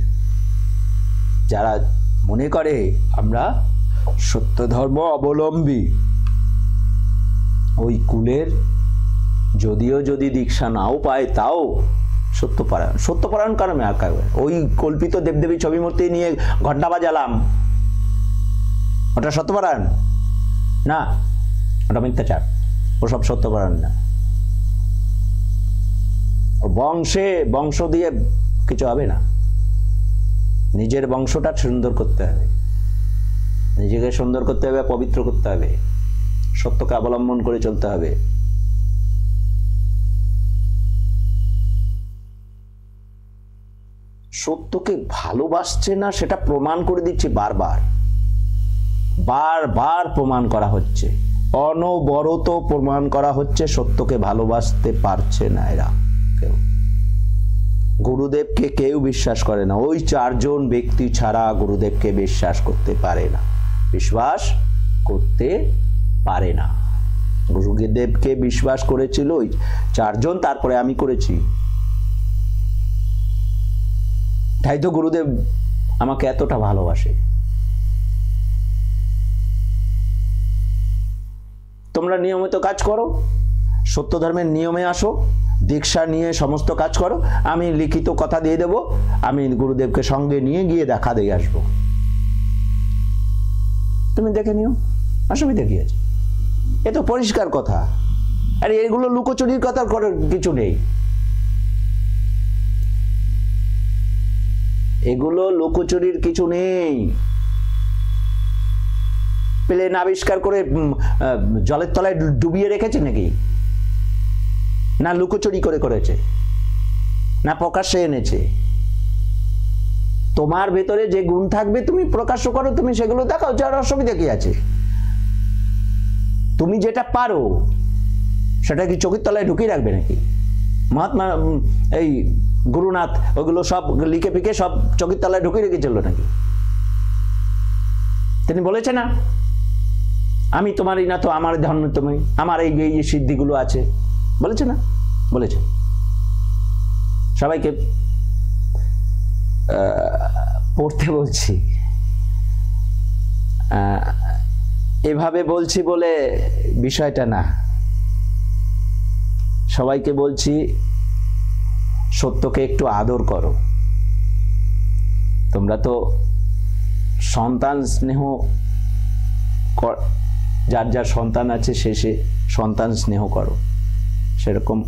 যারা মনে করে আমরা সত্য ধর্ম অবলম্বী, ওই কুলের যদিও যদি দীক্ষা নাও পায় তাও সত্যপরায়ণ। সত্যপরায়ণ কারণে আর কারণ ওই কল্পিত দেবদেবী ছবি মূর্তি নিয়ে ঘন্টা বাজালাম, ওটা সত্যপরায়ণ না, ওটা মিথ্যাচার। ওসব সত্যপরায়ণ না। বংশ দিয়ে কিছু হবে না। নিজের বংশটা সুন্দর করতে হবে, নিজেকে সুন্দর করতে হবে, পবিত্র করতে হবে, সত্যকে অবলম্বন করে চলতে হবে। সত্যকে ভালোবাসছে না সেটা প্রমাণ করে দিচ্ছে, বারবার বারবার প্রমাণ করা হচ্ছে, অনবরত প্রমাণ করা হচ্ছে সত্যকে ভালোবাসতে পারছে না এরা কেউ। গুরুদেবকে কেউ বিশ্বাস করে না। ওই 4 জন ব্যক্তি ছাড়া গুরুদেবকে বিশ্বাস করতে পারে না, বিশ্বাস করতে পারে না। গুরুদেবকে বিশ্বাস করেছিল ওই 4 জন, তারপরে আমি করেছি। তাই তো গুরুদেব আমাকে এতটা ভালোবাসে। তোমরা নিয়মিত কাজ করো, সত্য ধর্মের নিয়মে আসো, দীক্ষা নিয়ে সমস্ত কাজ করো। আমি লিখিত কথা দিয়ে দেব, আমি গুরুদেবকে সঙ্গে নিয়ে গিয়ে দেখা দিয়ে আসবো। তুমি দেখে নিও, অসুবিধা কি আছে? এ তো পরিষ্কার কথা। আর এগুলো লুকোচুরির কথা করার কিছু নেই। এগুলো লুকোচুরির কিছু নেই। প্লেন আবিষ্কার করে জলের তলায় ডুবিয়ে রেখেছে নাকি? না লুকোচুরি করে করেছে, না প্রকাশ্যে এনেছে। তোমার ভেতরে যে গুণ থাকবে তুমি প্রকাশ্য করো, তুমি সেগুলো দেখাও, যার অসুবিধা কি আছে? তুমি যেটা পারো সেটা কি চোখের তলায় ঢুকিয়ে রাখবে নাকি? মহাত্মা এই গুরুনাথ ওগুলো সব লিখে ফিকে সব চোখের তলায় ঢুকিয়ে রেখেছিল নাকি? তিনি বলেছে না, আমি তোমারই না তো আমার ধর্ম তুমি, আমার এই এই সিদ্ধিগুলো আছে, বলেছে না? বলেছে। সবাইকে পড়তে বলছি, এভাবে বলছি বলে বিষয়টা না। সবাইকে বলছি সত্যকে একটু আদর করো। তোমরা তো সন্তান স্নেহ, যার যার সন্তান আছে সে সন্তান স্নেহ করো, সেরকম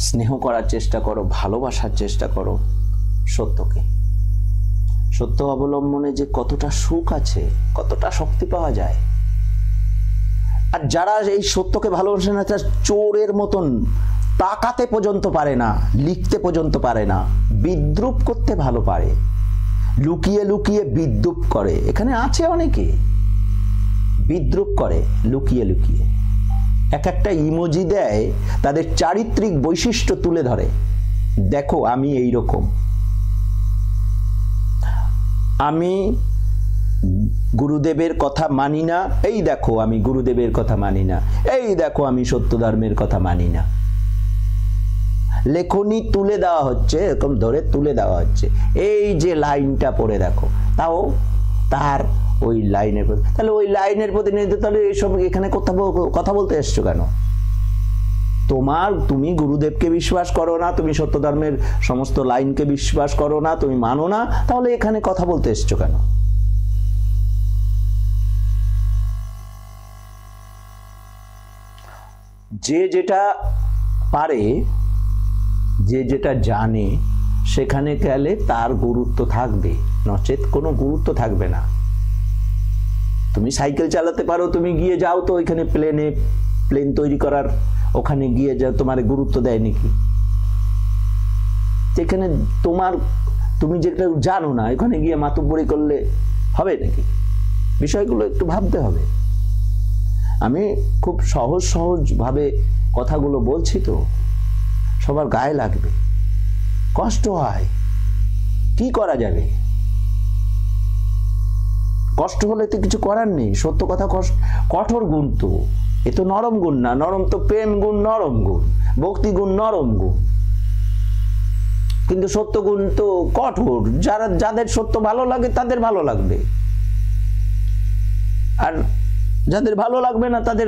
স্নেহ করার চেষ্টা করো, ভালোবাসার চেষ্টা করো সত্যকে। সত্য অবলম্বনে যে কতটা সুখ আছে, কতটা শক্তি পাওয়া যায়। আর যারা এই সত্যকে ভালোবাসে না, তারা চোরের মতন তাকাতে পর্যন্ত পারে না, লিখতে পর্যন্ত পারে না, বিদ্রুপ করতে ভালো পারে, লুকিয়ে লুকিয়ে বিদ্রুপ করে। এখানে আছে অনেকে বিদ্রুপ করে লুকিয়ে লুকিয়ে, এক একটা ইমোজি দেয়, তাদের চারিত্রিক বৈশিষ্ট্য তুলে ধরে, দেখো আমি এই রকম। আমি গুরুদেবের কথা মানি না, এই দেখো আমি গুরুদেবের কথা মানি না, এই দেখো আমি সত্য ধর্মের কথা মানি না। লেখনী তুলে দেওয়া হচ্ছে, এরকম ধরে তুলে দেওয়া হচ্ছে, এই যে লাইনটা পড়ে দেখো, তাও তার ওই লাইনের প্রতি, তাহলে ওই লাইনের প্রতিনিধিত্ব, তাহলে এইসব এখানে কথা বলতে এসছো কেন? তুমি গুরুদেবকে বিশ্বাস করো না, তুমি সত্য ধর্মের সমস্ত লাইনকে বিশ্বাস করো না, তুমি মানো না, তাহলে এখানে কথা বলতে এসছো কেন? যে যেটা পারে, যে যেটা জানে, সেখানে গেলে তার গুরুত্ব থাকবে, নচেত কোনো গুরুত্ব থাকবে না। তুমি সাইকেল চালাতে পারো, তুমি গিয়ে যাও তো ওইখানে প্লেন তৈরি করার, ওখানে গিয়ে যাও, তোমার গুরুত্ব দেয় নাকি? যেখানে তুমি যেটা জানো না, ওখানে গিয়ে মাতব্বরি করলে হবে নাকি? বিষয়গুলো একটু ভাবতে হবে। আমি খুব সহজ ভাবে কথাগুলো বলছি, তো সবার গায়ে লাগবে, কষ্ট হয়, কি করা যাবে? কষ্ট হলে তো কিছু করার নেই, সত্য কথা কঠোর গুণ, তো এ তো নরম গুণ না, নরম তো প্রেম গুণ, নরম গুণ, ভক্তি গুণ নরম গুণ, কিন্তু সত্য গুণ তো কঠোর। যাদের সত্য ভালো লাগে তাদের ভালো লাগবে, আর যাদের ভালো লাগবে না তাদের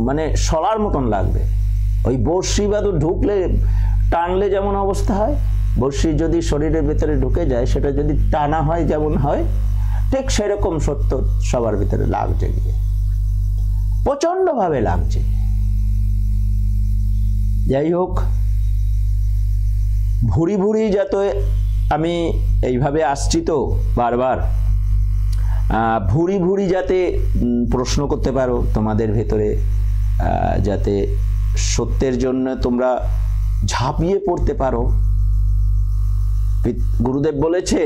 মানে সরার মতন লাগবে। ওই বড়শি বাদু ঢুকলে, টানলে যেমন অবস্থা হয়, বড়শি যদি শরীরের ভেতরে ঢুকে যায়, সেটা যদি টানা হয় যেমন হয়, ঠিক সেরকম সত্য সবার ভিতরে লাগছে, গিয়ে প্রচন্ড ভাবে লাগছে। যাই হোক, ভুরি যাতে আমি এইভাবে আসছি তো বারবার, ভুরি যাতে প্রশ্ন করতে পারো তোমাদের ভেতরে, যাতে সত্যের জন্য তোমরা ঝাঁপিয়ে পড়তে পারো। গুরুদেব বলেছে,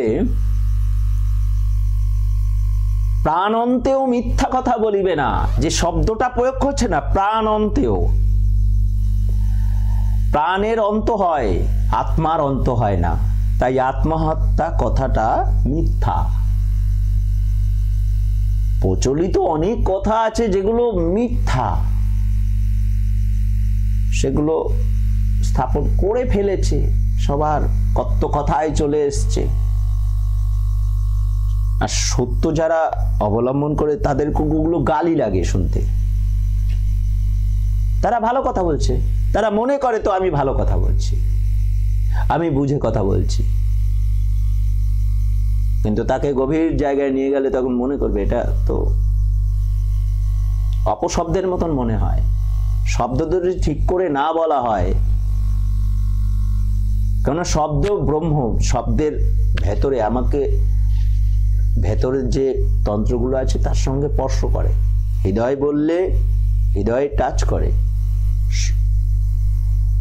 প্রাণ অন্তেও মিথ্যা কথা বলিবে না। যে শব্দটা প্রয়োগ করছে না, প্রাণ অন্তেও, প্রাণের অন্ত হয়, আত্মার অন্ত হয় না, তাই আত্মহত্যা কথাটা মিথ্যা। প্রচলিত অনেক কথা আছে যেগুলো মিথ্যা, সেগুলো স্থাপন করে ফেলেছে, সবার কত কথায় চলে এসছে। আর সত্য যারা অবলম্বন করে তাদের ওগুলো গালি লাগে শুনতে। তারা ভালো কথা বলছে, তারা মনে করে তো আমি ভালো কথা বলছি, আমি বুঝে কথা বলছি, কিন্তু তাকে গভীর জায়গায় নিয়ে গেলে তখন মনে করবে এটা তো অপশব্দের মতন মনে হয়। শব্দ যদি ঠিক করে না বলা হয়, কেননা শব্দ ব্রহ্ম, শব্দের ভেতরে আমাকে, ভেতরের যে তন্ত্রগুলো আছে তার সঙ্গে স্পর্শ করে। হৃদয় বললে হৃদয়ে টাচ করে,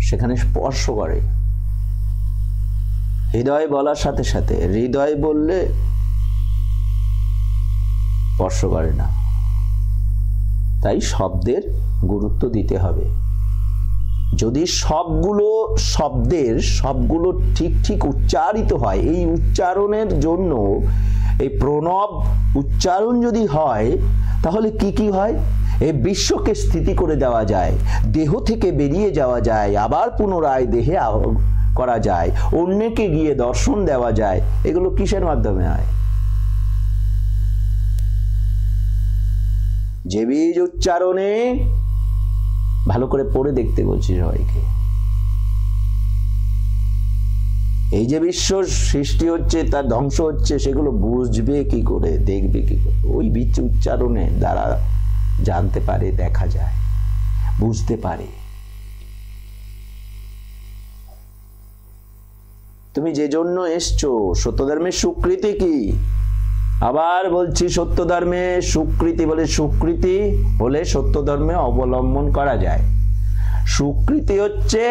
সেখানে স্পর্শ করে। হৃদয় বলার সাথে সাথে, হৃদয় বললে স্পর্শ করে না। তাই শব্দের গুরুত্ব দিতে হবে। যদি সবগুলো ঠিক উচ্চারিত হয়, এই উচ্চারণের জন্য এই প্রণব উচ্চারণ যদি হয়, তাহলে কি হয়? এই বিশ্বকে স্থিতি করে দেওয়া যায়, দেহ থেকে বেরিয়ে যাওয়া যায়, আবার পুনরায় দেহে করা যায়, অন্যকে গিয়ে দর্শন দেওয়া যায়। এগুলো কিসের মাধ্যমে হয়? যে বীজ উচ্চারণে, ভালো করে পড়ে দেখতে বলছি সবাইকে, এই যে বিশ্ব সৃষ্টি হচ্ছে, তার ধ্বংস হচ্ছে, সেগুলো বুঝবে কি করে, দেখবে কি করে? ওই বীজ উচ্চারণে দ্বারা জানতে পারে, দেখা যায়, বুঝতে পারে। তুমি যে জন্য এসছো, সত্য ধর্মের স্বীকৃতি কি? আবার বলছি, সত্য ধর্মে স্বীকৃতি বলে, স্বীকৃতি হলে সত্য ধর্মে অবলম্বন করা যায়। স্বীকৃতি হচ্ছে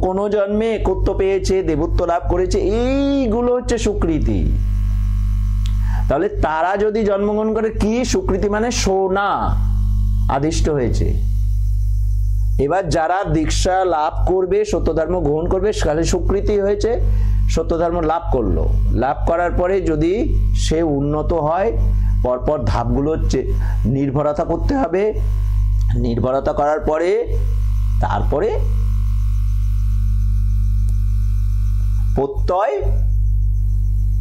কোন জন্মে একত্ব পেয়েছে, দেবত্ব লাভ করেছে, এইগুলো হচ্ছে স্বীকৃতি। তাহলে তারা যদি জন্মগ্রহণ করে, কি স্বীকৃতি মানে? সোনা আদিষ্ট হয়েছে, এবার যারা দীক্ষা লাভ করবে, সত্য ধর্ম গ্রহণ করবে, খালি স্বীকৃতি হয়েছে, সত্য ধর্ম লাভ করলো, লাভ করার পরে যদি সে উন্নত হয়, পরপর ধাপগুলো নির্ভরতা করতে হবে, নির্ভরতা করার পরে তারপরে প্রত্যয়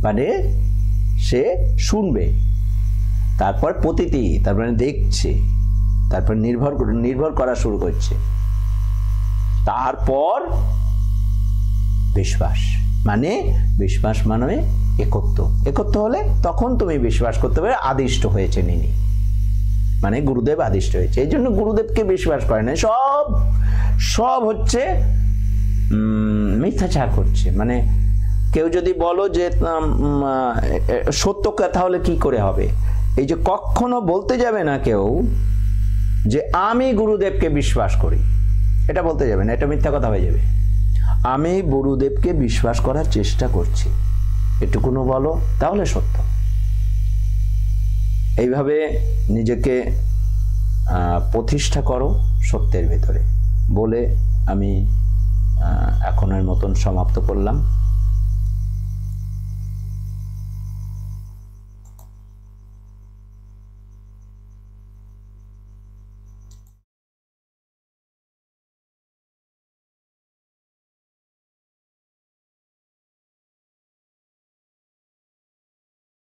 মানে সে শুনবে, তারপর প্রতীতি তার মানে দেখছে, তারপর নির্ভর করা শুরু করছে, তারপর বিশ্বাস মানে একত্ব হলে তখন তুমি বিশ্বাস করতে পারবে আদিষ্ট হয়েছে নিনি, মানে গুরুদেব আদিষ্ট হয়েছে। এই জন্য গুরুদেবকে বিশ্বাস করে না, সব হচ্ছে মিথ্যাচার করছে। মানে কেউ যদি বলো যে সত্য কথা হলে কি করে হবে, এই যে কখনো বলতে যাবে না কেউ যে আমি গুরুদেবকে বিশ্বাস করি, এটা বলতে যাবে না, এটা মিথ্যা কথা হয়ে যাবে। আমি গুরুদেবকে বিশ্বাস করার চেষ্টা করছি, এটুকুনো বলো, তাহলে সত্য। এইভাবে নিজেকে প্রতিষ্ঠা করো সত্যের ভেতরে বলে আমি এখনের মতন সমাপ্ত করলাম।